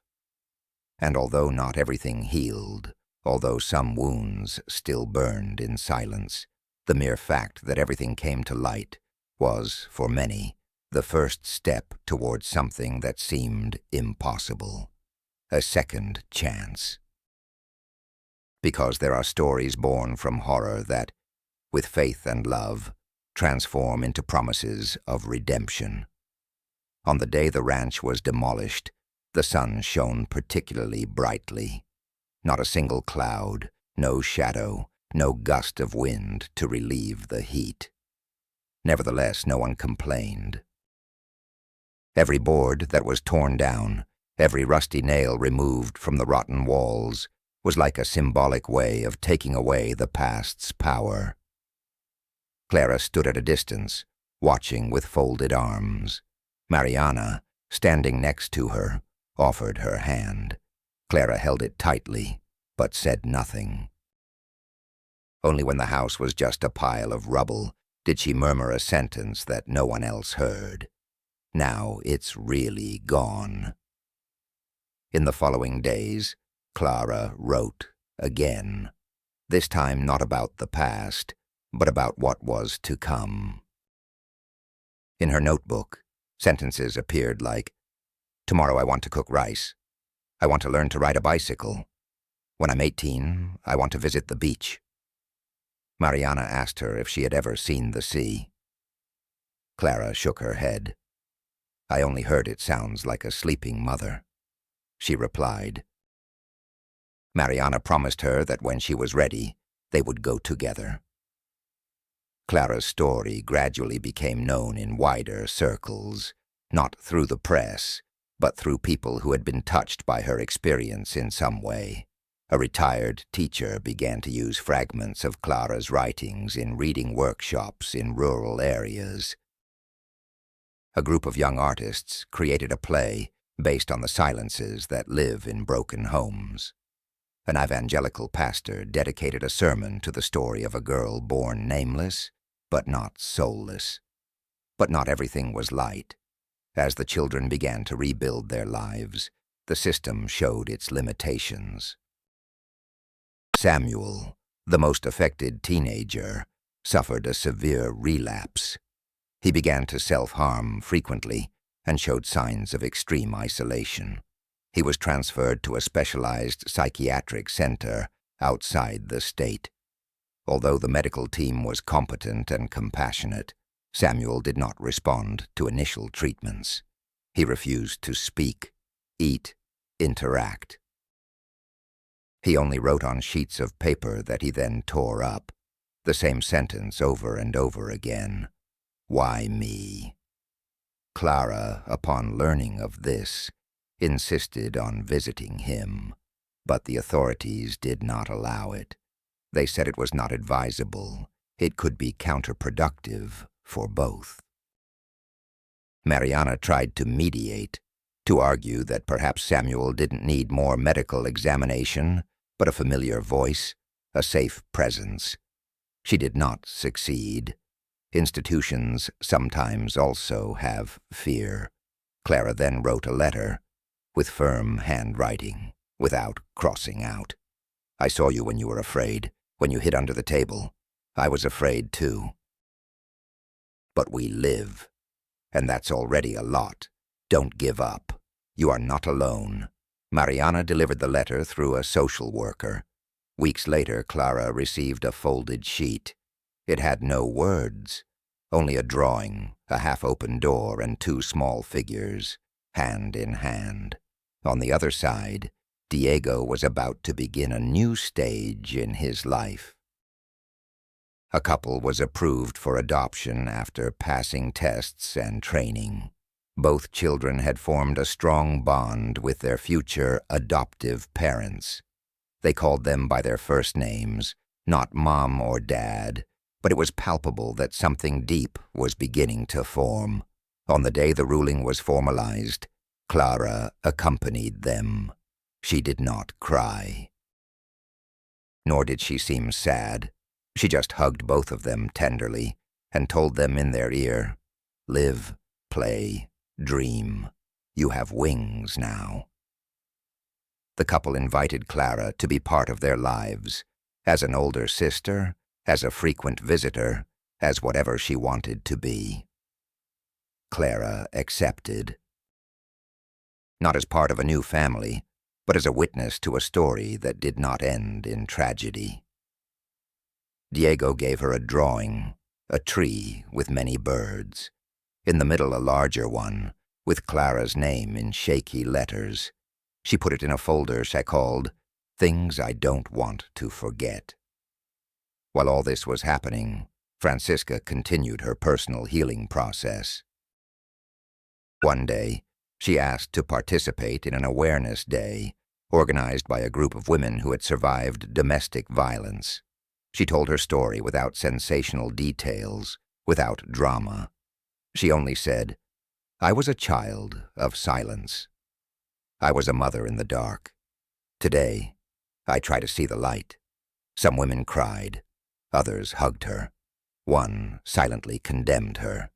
And although not everything healed, although some wounds still burned in silence, the mere fact that everything came to light was, for many, the first step towards something that seemed impossible. A second chance. Because there are stories born from horror that, with faith and love, transform into promises of redemption. On the day the ranch was demolished, the sun shone particularly brightly. Not a single cloud, no shadow, no gust of wind to relieve the heat. Nevertheless, no one complained. Every board that was torn down, every rusty nail removed from the rotten walls, was like a symbolic way of taking away the past's power. Clara stood at a distance, watching with folded arms. Mariana, standing next to her, offered her hand. Clara held it tightly, but said nothing. Only when the house was just a pile of rubble did she murmur a sentence that no one else heard. "Now it's really gone." In the following days, Clara wrote again, this time not about the past, but about what was to come. In her notebook, sentences appeared like, "Tomorrow I want to cook rice. I want to learn to ride a bicycle. When I'm 18, I want to visit the beach." Mariana asked her if she had ever seen the sea. Clara shook her head. "I only heard it sounds like a sleeping mother," she replied. Mariana promised her that when she was ready, they would go together. Clara's story gradually became known in wider circles, not through the press, but through people who had been touched by her experience in some way. A retired teacher began to use fragments of Clara's writings in reading workshops in rural areas. A group of young artists created a play based on the silences that live in broken homes. An evangelical pastor dedicated a sermon to the story of a girl born nameless, but not soulless. But not everything was light. As the children began to rebuild their lives, the system showed its limitations. Samuel, the most affected teenager, suffered a severe relapse. He began to self-harm frequently and showed signs of extreme isolation. He was transferred to a specialized psychiatric center outside the state. Although the medical team was competent and compassionate, Samuel did not respond to initial treatments. He refused to speak, eat, interact. He only wrote on sheets of paper that he then tore up, the same sentence over and over again. Why me? Clara, upon learning of this, insisted on visiting him, but the authorities did not allow it. They said it was not advisable. It could be counterproductive for both. Mariana tried to mediate, to argue that perhaps Samuel didn't need more medical examination, but a familiar voice, a safe presence. She did not succeed. Institutions sometimes also have fear. Clara then wrote a letter, with firm handwriting, without crossing out. I saw you when you were afraid, when you hid under the table. I was afraid too. But we live, and that's already a lot. Don't give up. You are not alone. Mariana delivered the letter through a social worker. Weeks later, Clara received a folded sheet. It had no words, only a drawing, a half-open door, and two small figures, hand in hand. On the other side, Diego was about to begin a new stage in his life. A couple was approved for adoption after passing tests and training. Both children had formed a strong bond with their future adoptive parents. They called them by their first names, not Mom or Dad, but it was palpable that something deep was beginning to form. On the day the ruling was formalized, Clara accompanied them. She did not cry. Nor did she seem sad. She just hugged both of them tenderly and told them in their ear, "Live, play, dream. You have wings now." The couple invited Clara to be part of their lives, as an older sister, as a frequent visitor, as whatever she wanted to be. Clara accepted. Not as part of a new family, but as a witness to a story that did not end in tragedy. Diego gave her a drawing, a tree with many birds. In the middle, a larger one, with Clara's name in shaky letters. She put it in a folder she called Things I Don't Want to Forget. While all this was happening, Francisca continued her personal healing process. One day, she asked to participate in an awareness day organized by a group of women who had survived domestic violence. She told her story without sensational details, without drama. She only said, "I was a child of silence. I was a mother in the dark. Today, I try to see the light." Some women cried. Others hugged her. One silently condemned her.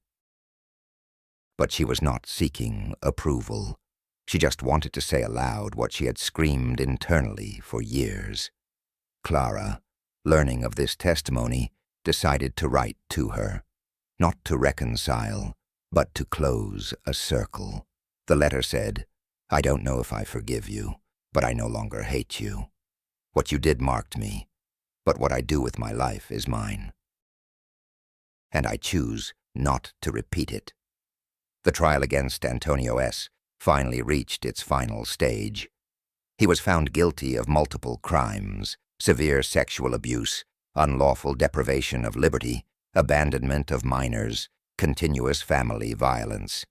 But she was not seeking approval. She just wanted to say aloud what she had screamed internally for years. Clara, learning of this testimony, decided to write to her, not to reconcile, but to close a circle. The letter said, "I don't know if I forgive you, but I no longer hate you. What you did marked me, but what I do with my life is mine. And I choose not to repeat it." The trial against Antonio S. finally reached its final stage. He was found guilty of multiple crimes: severe sexual abuse, unlawful deprivation of liberty, abandonment of minors, continuous family violence.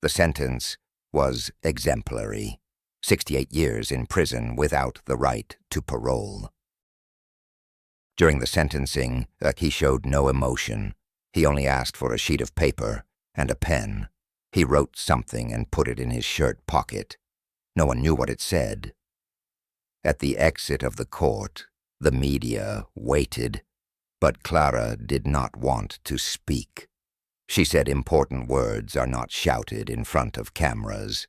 The sentence was exemplary: 68 years in prison without the right to parole. During the sentencing, he showed no emotion. He only asked for a sheet of paper and a pen. He wrote something and put it in his shirt pocket. No one knew what it said. At the exit of the court, the media waited, but Clara did not want to speak. She said important words are not shouted in front of cameras.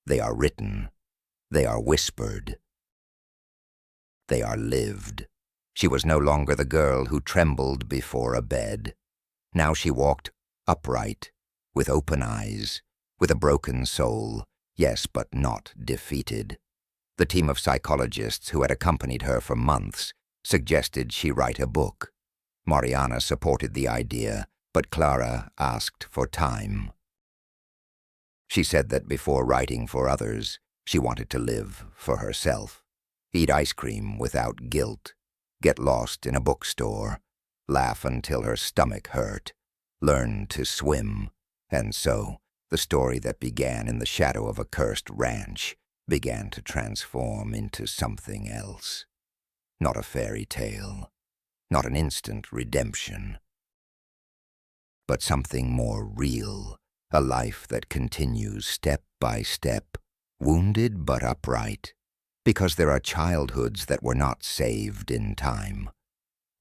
They are written. They are whispered. They are lived. She was no longer the girl who trembled before a bed. Now she walked upright, with open eyes, with a broken soul, yes, but not defeated. The team of psychologists who had accompanied her for months suggested she write a book. Mariana supported the idea, but Clara asked for time. She said that before writing for others, she wanted to live for herself. Eat ice cream without guilt, get lost in a bookstore, laugh until her stomach hurt, learn to swim, and so the story that began in the shadow of a cursed ranch began to transform into something else. Not a fairy tale, not an instant redemption, but something more real, a life that continues step by step, wounded but upright, because there are childhoods that were not saved in time,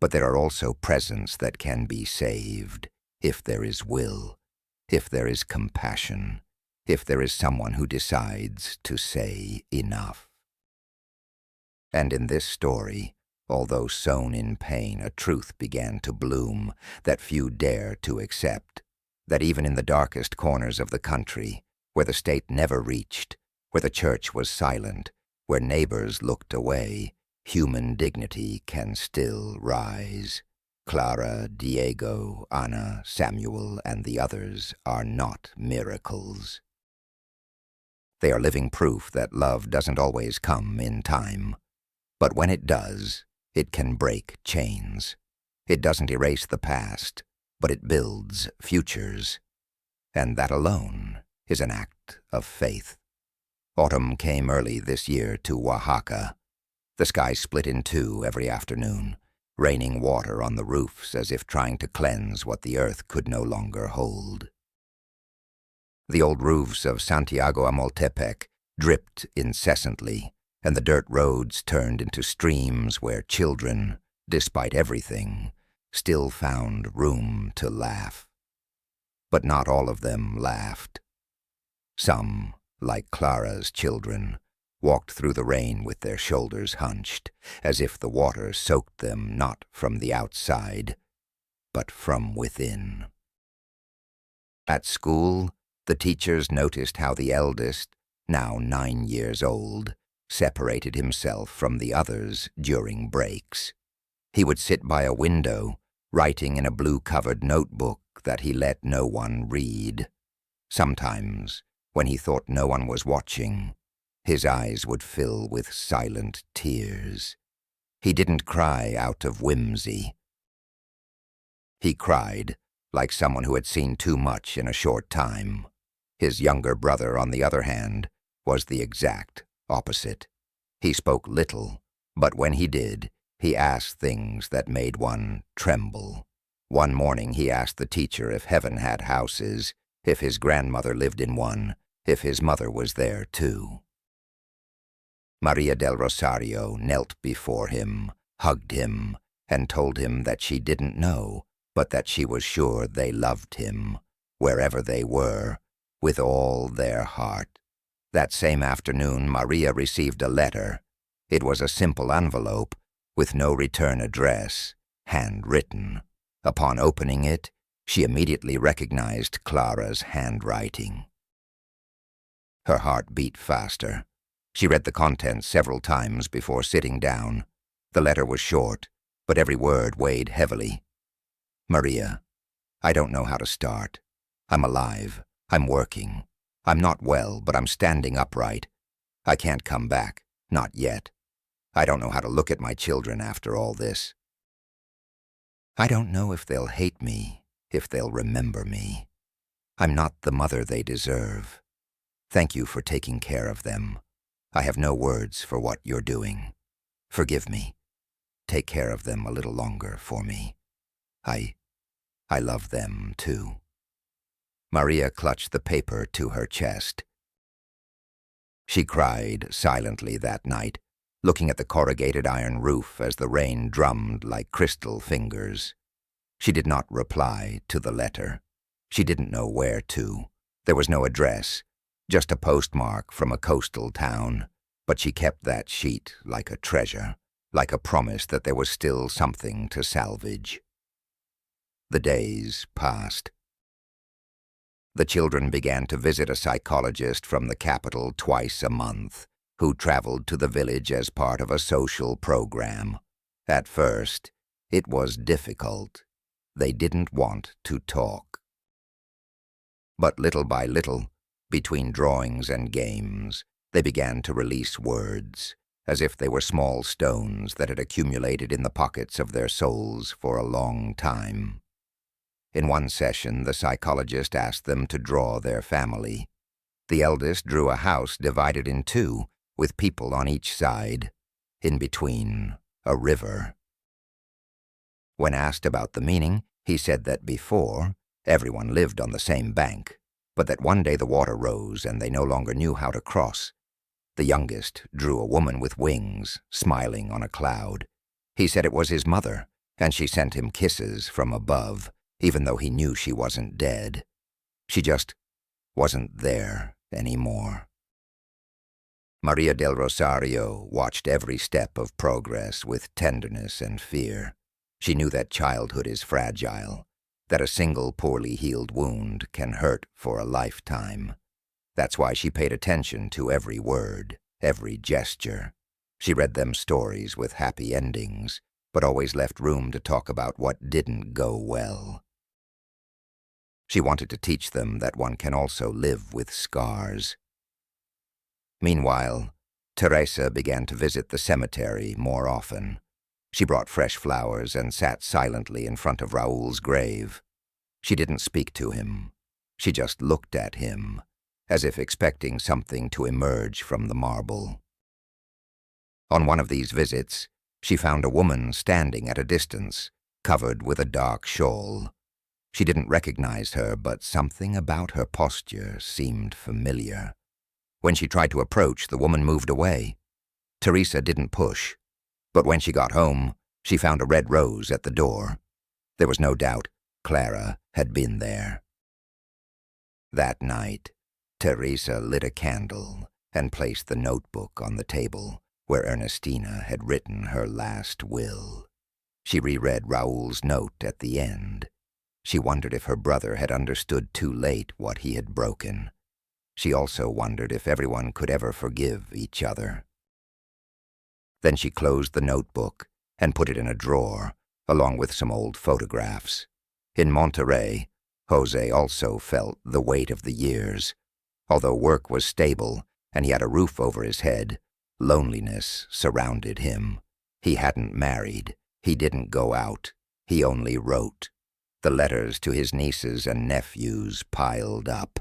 but there are also presents that can be saved if there is will, if there is compassion, if there is someone who decides to say enough. And in this story, although sown in pain, a truth began to bloom that few dare to accept, that even in the darkest corners of the country, where the state never reached, where the church was silent, where neighbors looked away, human dignity can still rise. Clara, Diego, Ana, Samuel, and the others are not miracles. They are living proof that love doesn't always come in time. But when it does, it can break chains. It doesn't erase the past, but it builds futures. And that alone is an act of faith. Autumn came early this year to Oaxaca. The sky split in two every afternoon, raining water on the roofs as if trying to cleanse what the earth could no longer hold. The old roofs of Santiago Amoltepec dripped incessantly, and the dirt roads turned into streams where children, despite everything, still found room to laugh. But not all of them laughed. Some, like Clara's children, walked through the rain with their shoulders hunched, as if the water soaked them not from the outside, but from within. At school, the teachers noticed how the eldest, now 9 years old, separated himself from the others during breaks. He would sit by a window, writing in a blue-covered notebook that he let no one read. Sometimes, when he thought no one was watching, his eyes would fill with silent tears. He didn't cry out of whimsy. He cried like someone who had seen too much in a short time. His younger brother, on the other hand, was the exact opposite. He spoke little, but when he did, he asked things that made one tremble. One morning he asked the teacher if heaven had houses, if his grandmother lived in one, if his mother was there too. Maria del Rosario knelt before him, hugged him, and told him that she didn't know, but that she was sure they loved him, wherever they were, with all their heart. That same afternoon, Maria received a letter. It was a simple envelope, with no return address, handwritten. Upon opening it, she immediately recognized Clara's handwriting. Her heart beat faster. She read the contents several times before sitting down. The letter was short, but every word weighed heavily. Maria, I don't know how to start. I'm alive. I'm working. I'm not well, but I'm standing upright. I can't come back. Not yet. I don't know how to look at my children after all this. I don't know if they'll hate me, if they'll remember me. I'm not the mother they deserve. Thank you for taking care of them. I have no words for what you're doing. Forgive me. Take care of them a little longer for me. I love them too. Maria clutched the paper to her chest. She cried silently that night, looking at the corrugated iron roof as the rain drummed like crystal fingers. She did not reply to the letter. She didn't know where to. There was no address, just a postmark from a coastal town, but she kept that sheet like a treasure, like a promise that there was still something to salvage. The days passed. The children began to visit a psychologist from the capital twice a month, who traveled to the village as part of a social program. At first, it was difficult. They didn't want to talk. But little by little, between drawings and games, they began to release words, as if they were small stones that had accumulated in the pockets of their souls for a long time. In one session, the psychologist asked them to draw their family. The eldest drew a house divided in two, with people on each side. In between, a river. When asked about the meaning, he said that before, everyone lived on the same bank, but that one day the water rose and they no longer knew how to cross. The youngest drew a woman with wings, smiling on a cloud. He said it was his mother, and she sent him kisses from above, even though he knew she wasn't dead. She just wasn't there anymore. Maria del Rosario watched every step of progress with tenderness and fear. She knew that childhood is fragile, that a single poorly healed wound can hurt for a lifetime. That's why she paid attention to every word, every gesture. She read them stories with happy endings, but always left room to talk about what didn't go well. She wanted to teach them that one can also live with scars. Meanwhile, Teresa began to visit the cemetery more often. She brought fresh flowers and sat silently in front of Raúl's grave. She didn't speak to him. She just looked at him, as if expecting something to emerge from the marble. On one of these visits, she found a woman standing at a distance, covered with a dark shawl. She didn't recognize her, but something about her posture seemed familiar. When she tried to approach, the woman moved away. Teresa didn't push, but when she got home, she found a red rose at the door. There was no doubt Clara had been there. That night, Teresa lit a candle and placed the notebook on the table where Ernestina had written her last will. She reread Raúl's note at the end. She wondered if her brother had understood too late what he had broken. She also wondered if everyone could ever forgive each other. Then she closed the notebook and put it in a drawer, along with some old photographs. In Monterrey, Jose also felt the weight of the years. Although work was stable and he had a roof over his head, loneliness surrounded him. He hadn't married. He didn't go out. He only wrote. The letters to his nieces and nephews piled up.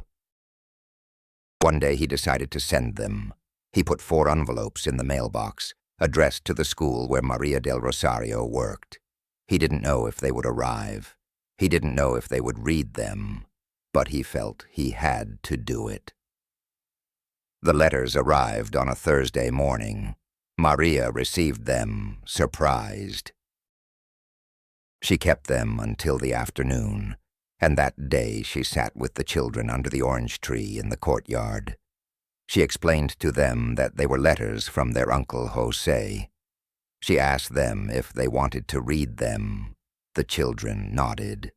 One day he decided to send them. He put 4 envelopes in the mailbox, addressed to the school where Maria del Rosario worked. He didn't know if they would arrive. He didn't know if they would read them, but he felt he had to do it. The letters arrived on a Thursday morning. Maria received them, surprised. She kept them until the afternoon, and that day she sat with the children under the orange tree in the courtyard. She explained to them that they were letters from their Uncle Jose. She asked them if they wanted to read them. The children nodded.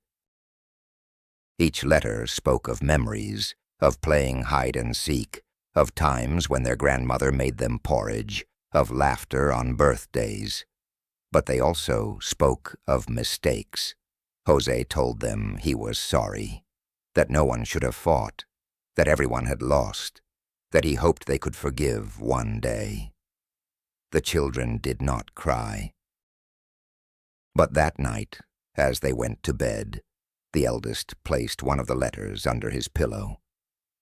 Each letter spoke of memories, of playing hide-and-seek, of times when their grandmother made them porridge, of laughter on birthdays. But they also spoke of mistakes. Jose told them he was sorry, that no one should have fought, that everyone had lost, that he hoped they could forgive one day. The children did not cry. But that night, as they went to bed, the eldest placed one of the letters under his pillow.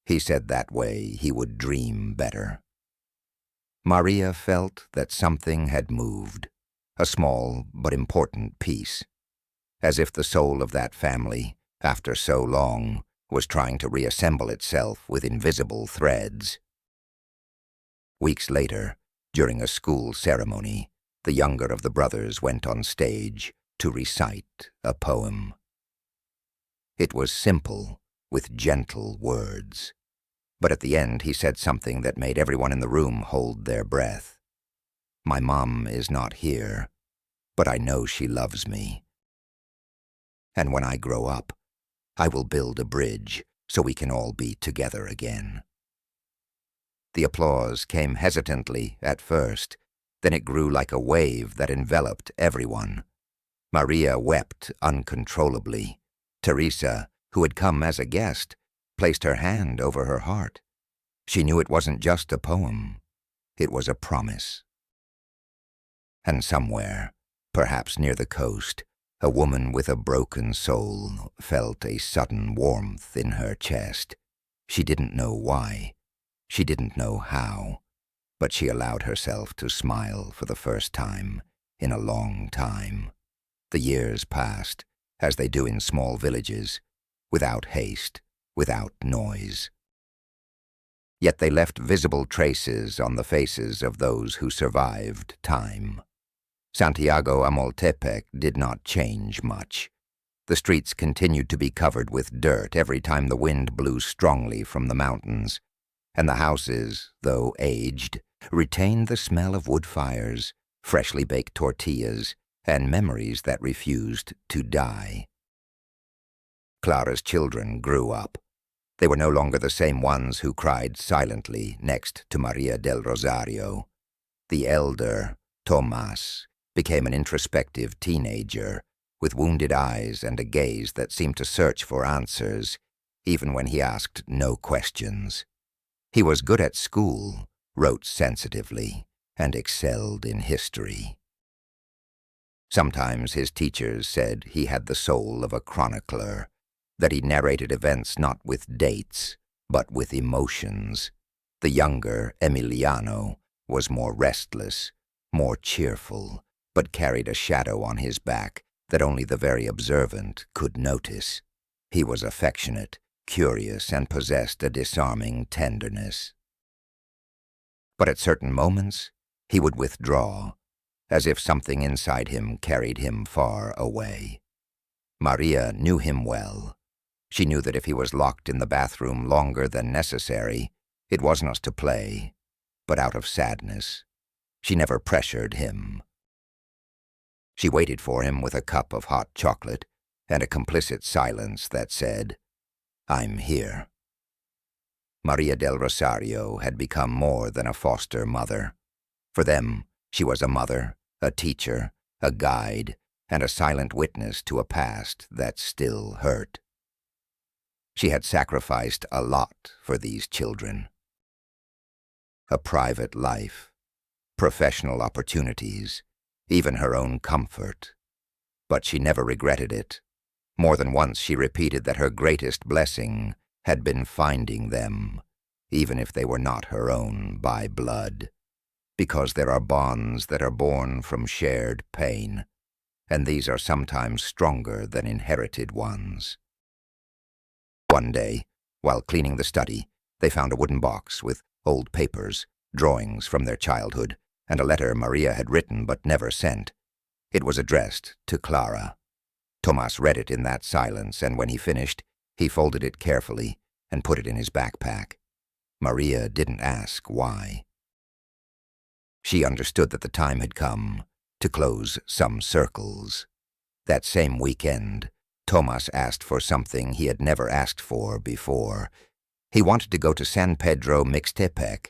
He said that way he would dream better. Maria felt that something had moved, a small but important piece, as if the soul of that family, after so long, was trying to reassemble itself with invisible threads. Weeks later, During a school ceremony, the younger of the brothers went on stage to recite a poem. It was simple, with gentle words, but at the end he said something that made everyone in the room hold their breath. "My mom is not here, but I know she loves me. And when I grow up, I will build a bridge so we can all be together again." The applause came hesitantly at first, then it grew like a wave that enveloped everyone. Maria wept uncontrollably. Teresa, who had come as a guest, placed her hand over her heart. She knew it wasn't just a poem. It was a promise. And somewhere, perhaps near the coast, a woman with a broken soul felt a sudden warmth in her chest. She didn't know why. She didn't know how. But she allowed herself to smile for the first time in a long time. The years passed, as they do in small villages, without haste, without noise. Yet they left visible traces on the faces of those who survived time. Santiago Amoltepec did not change much. The streets continued to be covered with dirt every time the wind blew strongly from the mountains, and the houses, though aged, retained the smell of wood fires, freshly baked tortillas, and memories that refused to die. Clara's children grew up. They were no longer the same ones who cried silently next to Maria del Rosario. The elder, Tomás, became an introspective teenager with wounded eyes and a gaze that seemed to search for answers, even when he asked no questions. He was good at school, wrote sensitively, and excelled in history. Sometimes his teachers said he had the soul of a chronicler, that he narrated events not with dates, but with emotions. The younger Emiliano was more restless, more cheerful, but carried a shadow on his back that only the very observant could notice. He was affectionate, curious, and possessed a disarming tenderness. But at certain moments, he would withdraw, as if something inside him carried him far away. Maria knew him well. She knew that if he was locked in the bathroom longer than necessary, it wasn't to play, but out of sadness. She never pressured him. She waited for him with a cup of hot chocolate and a complicit silence that said, "I'm here." Maria del Rosario had become more than a foster mother. For them, she was a mother, a teacher, a guide, and a silent witness to a past that still hurt. She had sacrificed a lot for these children. A private life, professional opportunities, even her own comfort. But she never regretted it. More than once she repeated that her greatest blessing had been finding them, even if they were not her own by blood, because there are bonds that are born from shared pain, and these are sometimes stronger than inherited ones. One day, while cleaning the study, they found a wooden box with old papers, drawings from their childhood, and a letter Maria had written but never sent. It was addressed to Clara. Tomás read it in that silence, and when he finished, he folded it carefully and put it in his backpack. Maria didn't ask why. She understood that the time had come to close some circles. That same weekend, Tomás asked for something he had never asked for before. He wanted to go to San Pedro Mixtepec.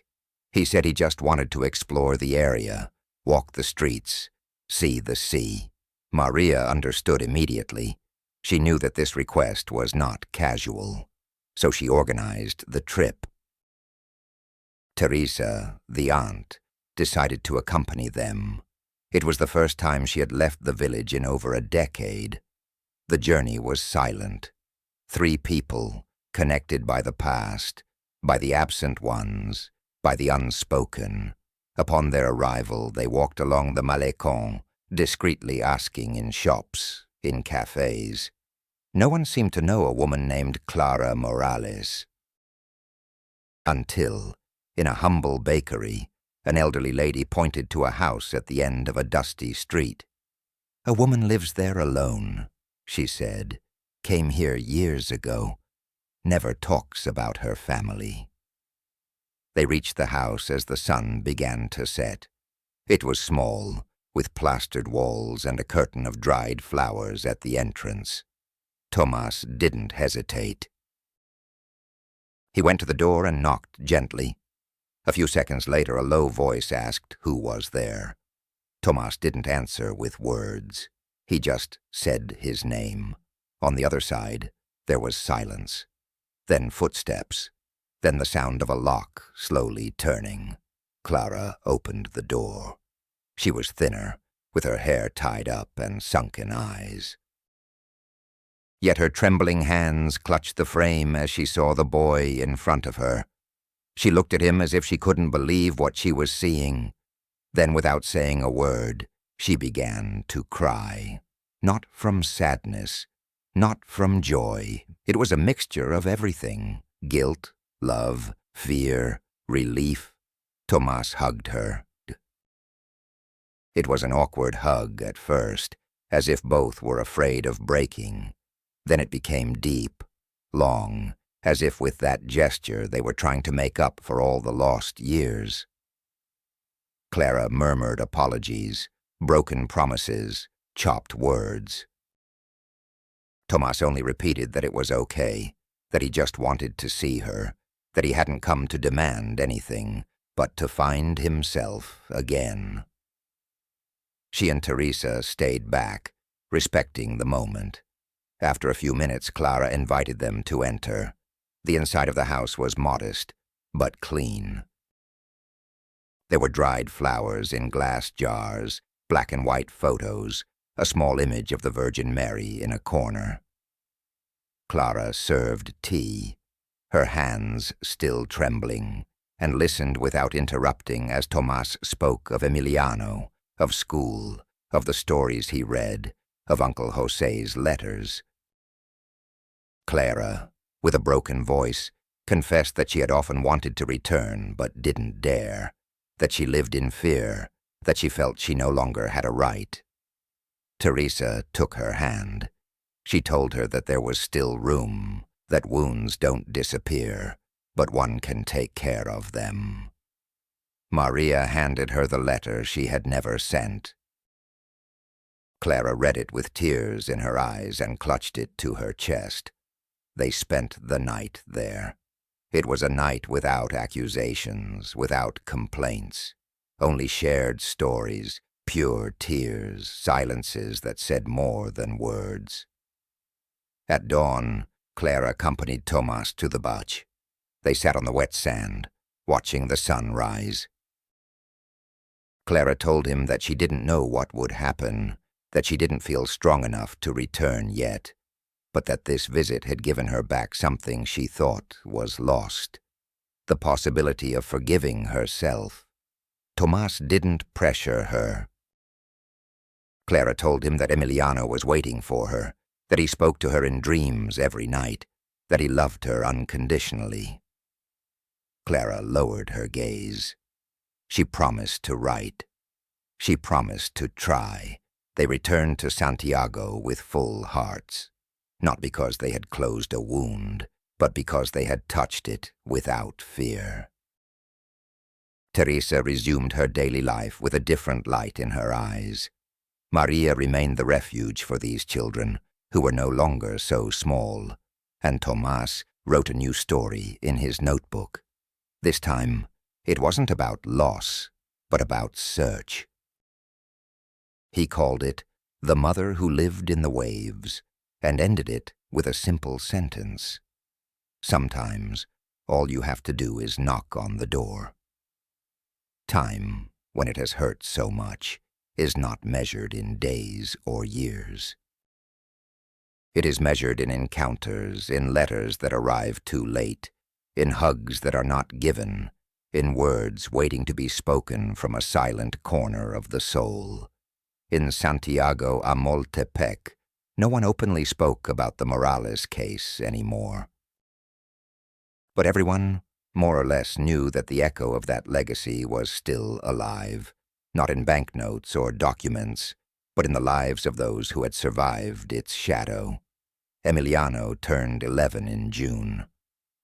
He said he just wanted to explore the area, walk the streets, see the sea. Maria understood immediately. She knew that this request was not casual, so she organized the trip. Teresa, the aunt, decided to accompany them. It was the first time she had left the village in over a decade. The journey was silent. 3 people, connected by the past, by the absent ones, by the unspoken. Upon their arrival, they walked along the Malecón, discreetly asking in shops, in cafes. No one seemed to know a woman named Clara Morales. Until, in a humble bakery, An elderly lady pointed to a house at the end of a dusty street. "A woman lives there alone," she said. "Came here years ago. Never talks about her family." They reached the house as the sun began to set. It was small, with plastered walls and a curtain of dried flowers at the entrance. Tomas didn't hesitate. He went to the door and knocked gently. A few seconds later, a low voice asked who was there. Tomas didn't answer with words. He just said his name. On the other side, there was silence. Then footsteps. Then the sound of a lock slowly turning. Clara opened the door. She was thinner, with her hair tied up and sunken eyes. Yet her trembling hands clutched the frame as she saw the boy in front of her. She looked at him as if she couldn't believe what she was seeing. Then, without saying a word, she began to cry. Not from sadness, not from joy. It was a mixture of everything. Guilt, love, fear, relief. Tomas hugged her. It was an awkward hug at first, as if both were afraid of breaking. Then it became deep, long, as if with that gesture they were trying to make up for all the lost years. Clara murmured apologies, broken promises, chopped words. Tomas only repeated that it was okay, that he just wanted to see her, that he hadn't come to demand anything, but to find himself again. She and Teresa stayed back, respecting the moment. After a few minutes, Clara invited them to enter. The inside of the house was modest, but clean. There were dried flowers in glass jars, black and white photos, a small image of the Virgin Mary in a corner. Clara served tea, her hands still trembling, and listened without interrupting as Tomas spoke of Emiliano, of school, of the stories he read, of Uncle Jose's letters. Clara, with a broken voice, confessed that she had often wanted to return but didn't dare, that she lived in fear, that she felt she no longer had a right. Teresa took her hand. She told her that there was still room, that wounds don't disappear, but one can take care of them. Maria handed her the letter she had never sent. Clara read it with tears in her eyes and clutched it to her chest. They spent the night there. It was a night without accusations, without complaints, only shared stories, pure tears, silences that said more than words. At dawn, Clara accompanied Tomas to the bach. They sat on the wet sand, watching the sun rise. Clara told him that she didn't know what would happen, that she didn't feel strong enough to return yet, but that this visit had given her back something she thought was lost, the possibility of forgiving herself. Tomas didn't pressure her. Clara told him that Emiliano was waiting for her, that he spoke to her in dreams every night, that he loved her unconditionally. Clara lowered her gaze. She promised to write. She promised to try. They returned to Santiago with full hearts, not because they had closed a wound, but because they had touched it without fear. Teresa resumed her daily life with a different light in her eyes. Maria remained the refuge for these children, who were no longer so small, and Tomas wrote a new story in his notebook. This time, it wasn't about loss, but about search. He called it The Mother Who Lived in the Waves, and ended it with a simple sentence. Sometimes, all you have to do is knock on the door. Time, when it has hurt so much, is not measured in days or years. It is measured in encounters, in letters that arrive too late, in hugs that are not given, in words waiting to be spoken from a silent corner of the soul. In Santiago Amoltepec, no one openly spoke about the Morales case anymore. But everyone more or less knew that the echo of that legacy was still alive, not in banknotes or documents, but in the lives of those who had survived its shadow. Emiliano turned 11 in June.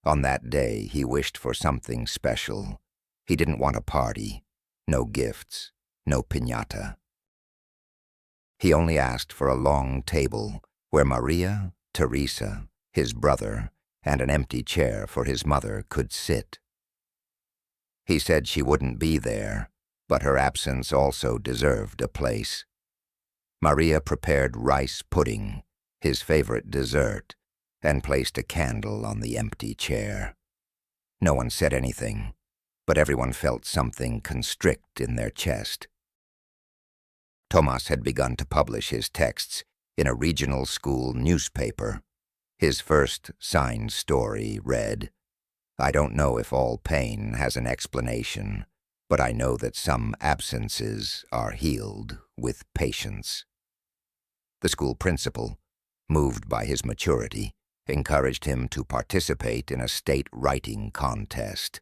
On that day, he wished for something special. He didn't want a party, no gifts, no piñata. He only asked for a long table where Maria, Teresa, his brother, and an empty chair for his mother could sit. He said she wouldn't be there, but her absence also deserved a place. Maria prepared rice pudding, his favorite dessert, and placed a candle on the empty chair. No one said anything, but everyone felt something constrict in their chest. Tomas had begun to publish his texts in a regional school newspaper. His first signed story read, "I don't know if all pain has an explanation, but I know that some absences are healed with patience." The school principal, moved by his maturity, encouraged him to participate in a state writing contest.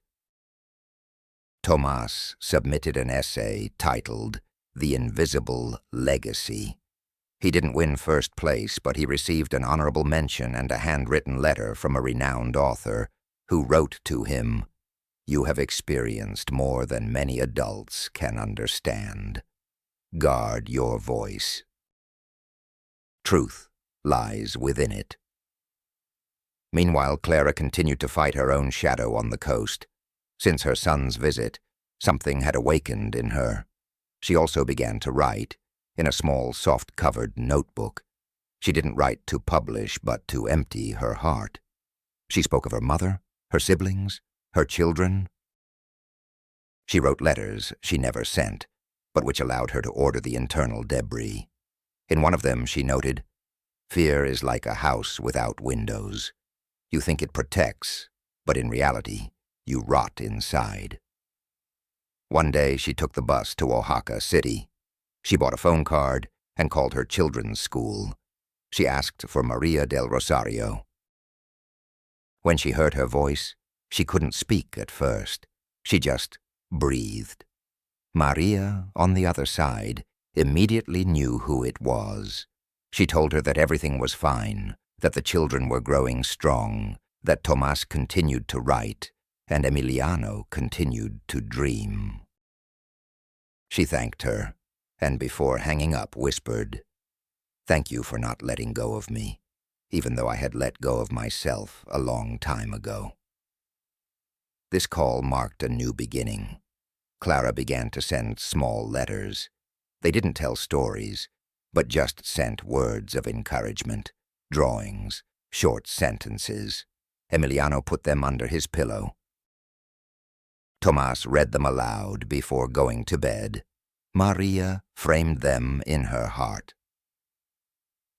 Tomas submitted an essay titled "The Invisible Legacy." He didn't win first place, but he received an honorable mention and a handwritten letter from a renowned author who wrote to him, "You have experienced more than many adults can understand. Guard your voice. Truth lies within it." Meanwhile, Clara continued to fight her own shadow on the coast. Since her son's visit, something had awakened in her. She also began to write, in a small, soft-covered notebook. She didn't write to publish, but to empty her heart. She spoke of her mother, her siblings, her children. She wrote letters she never sent, but which allowed her to order the internal debris. In one of them she noted, "Fear is like a house without windows. You think it protects, but in reality, you rot inside." One day she took the bus to Oaxaca City. She bought a phone card and called her children's school. She asked for Maria del Rosario. When she heard her voice, she couldn't speak at first. She just breathed. Maria, on the other side, immediately knew who it was. She told her that everything was fine, that the children were growing strong, that Tomas continued to write, and Emiliano continued to dream. She thanked her, and before hanging up whispered, "Thank you for not letting go of me, even though I had let go of myself a long time ago." This call marked a new beginning. Clara began to send small letters. They didn't tell stories, but just sent words of encouragement, drawings, short sentences. Emiliano put them under his pillow. Tomas read them aloud before going to bed. Maria framed them in her heart.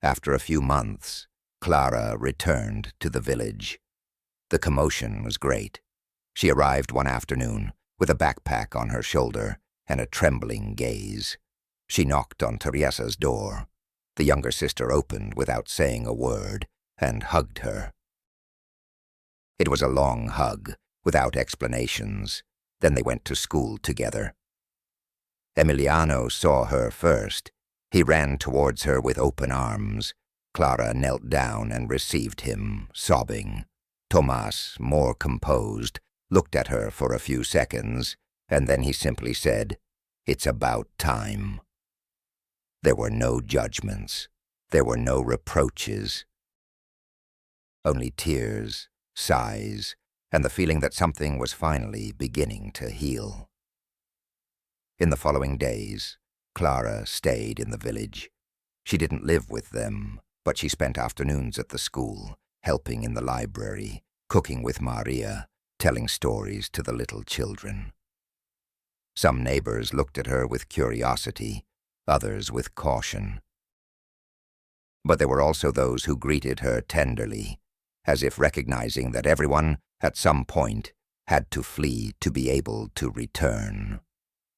After a few months, Clara returned to the village. The commotion was great. She arrived one afternoon with a backpack on her shoulder and a trembling gaze. She knocked on Teresa's door. The younger sister opened without saying a word and hugged her. It was a long hug, without explanations. Then they went to school together. Emiliano saw her first. He ran towards her with open arms. Clara knelt down and received him, sobbing. Tomas, more composed, looked at her for a few seconds, and then he simply said, "It's about time." There were no judgments. There were no reproaches. Only tears, sighs, and the feeling that something was finally beginning to heal. In the following days, Clara stayed in the village. She didn't live with them, but she spent afternoons at the school, helping in the library, cooking with Maria, telling stories to the little children. Some neighbors looked at her with curiosity, others with caution. But there were also those who greeted her tenderly, as if recognizing that everyone, at some point, had to flee to be able to return.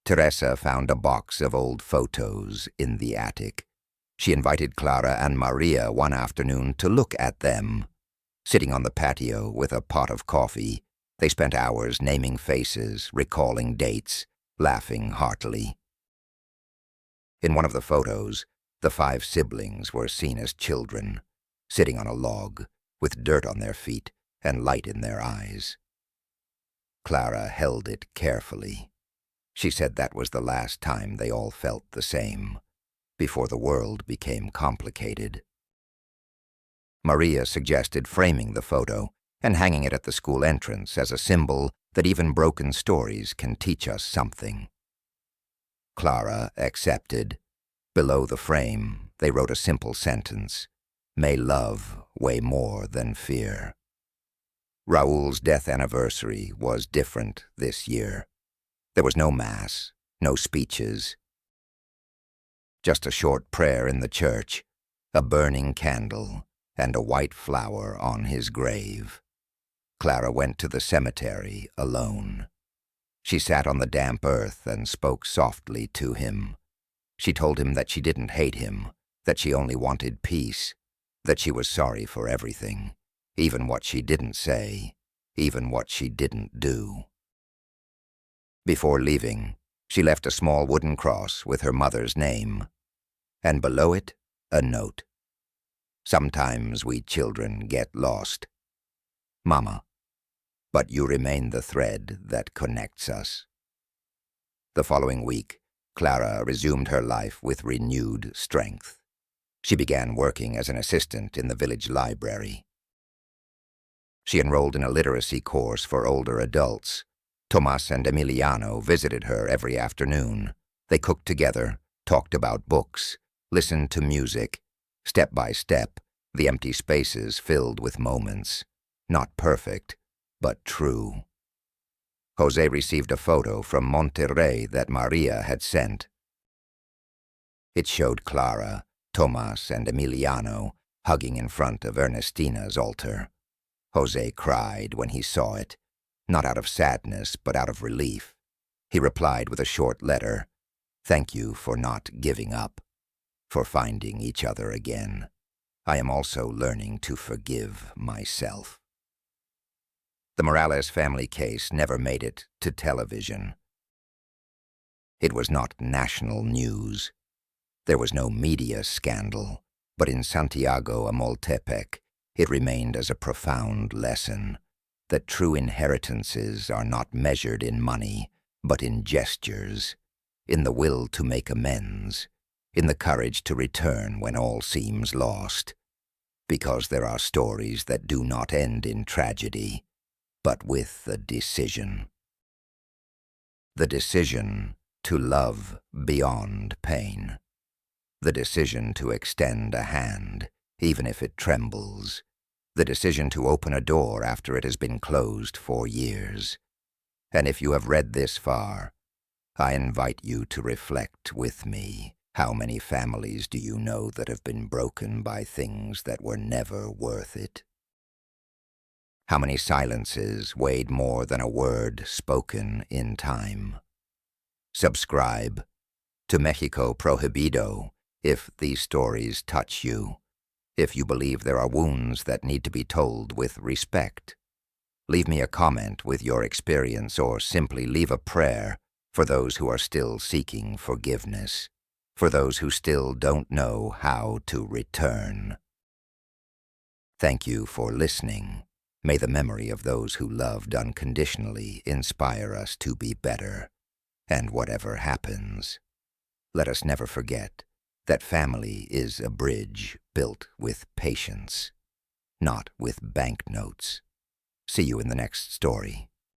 Teresa found a box of old photos in the attic. She invited Clara and Maria one afternoon to look at them. Sitting on the patio with a pot of coffee, They spent hours naming faces, recalling dates, laughing heartily. In one of the photos, the 5 siblings were seen as children, sitting on a log, with dirt on their feet and light in their eyes. Clara held it carefully. She said that was the last time they all felt the same, before the world became complicated. Maria suggested framing the photo and hanging it at the school entrance as a symbol that even broken stories can teach us something. Clara accepted. Below the frame, they wrote a simple sentence: "May love weigh more than fear." Raoul's death anniversary was different this year. There was no mass, no speeches. Just a short prayer in the church, a burning candle, and a white flower on his grave. Clara went to the cemetery alone. She sat on the damp earth and spoke softly to him. She told him that she didn't hate him, that she only wanted peace, that she was sorry for everything, even what she didn't say, even what she didn't do. Before leaving, she left a small wooden cross with her mother's name, and below it, a note. "Sometimes we children get lost. Mama, but you remain the thread that connects us." The following week, Clara resumed her life with renewed strength. She began working as an assistant in the village library. She enrolled in a literacy course for older adults. Tomas and Emiliano visited her every afternoon. They cooked together, talked about books, listened to music. Step by step, the empty spaces filled with moments, not perfect, but true. Jose received a photo from Monterrey that Maria had sent. It showed Clara, Tomas, and Emiliano hugging in front of Ernestina's altar. Jose cried when he saw it, not out of sadness, but out of relief. He replied with a short letter: "Thank you for not giving up, for finding each other again. I am also learning to forgive myself." The Morales family case never made it to television. It was not national news. There was no media scandal, but in Santiago Amoltepec, it remained as a profound lesson that true inheritances are not measured in money, but in gestures, in the will to make amends, in the courage to return when all seems lost. Because there are stories that do not end in tragedy, but with the decision. The decision to love beyond pain. The decision to extend a hand, even if it trembles. The decision to open a door after it has been closed for years. And if you have read this far, I invite you to reflect with me. How many families do you know that have been broken by things that were never worth it? How many silences weighed more than a word spoken in time? Subscribe to Mexico Prohibido if these stories touch you, if you believe there are wounds that need to be told with respect. Leave me a comment with your experience, or simply leave a prayer for those who are still seeking forgiveness, for those who still don't know how to return. Thank you for listening. May the memory of those who loved unconditionally inspire us to be better. And whatever happens, let us never forget that family is a bridge built with patience, not with banknotes. See you in the next story.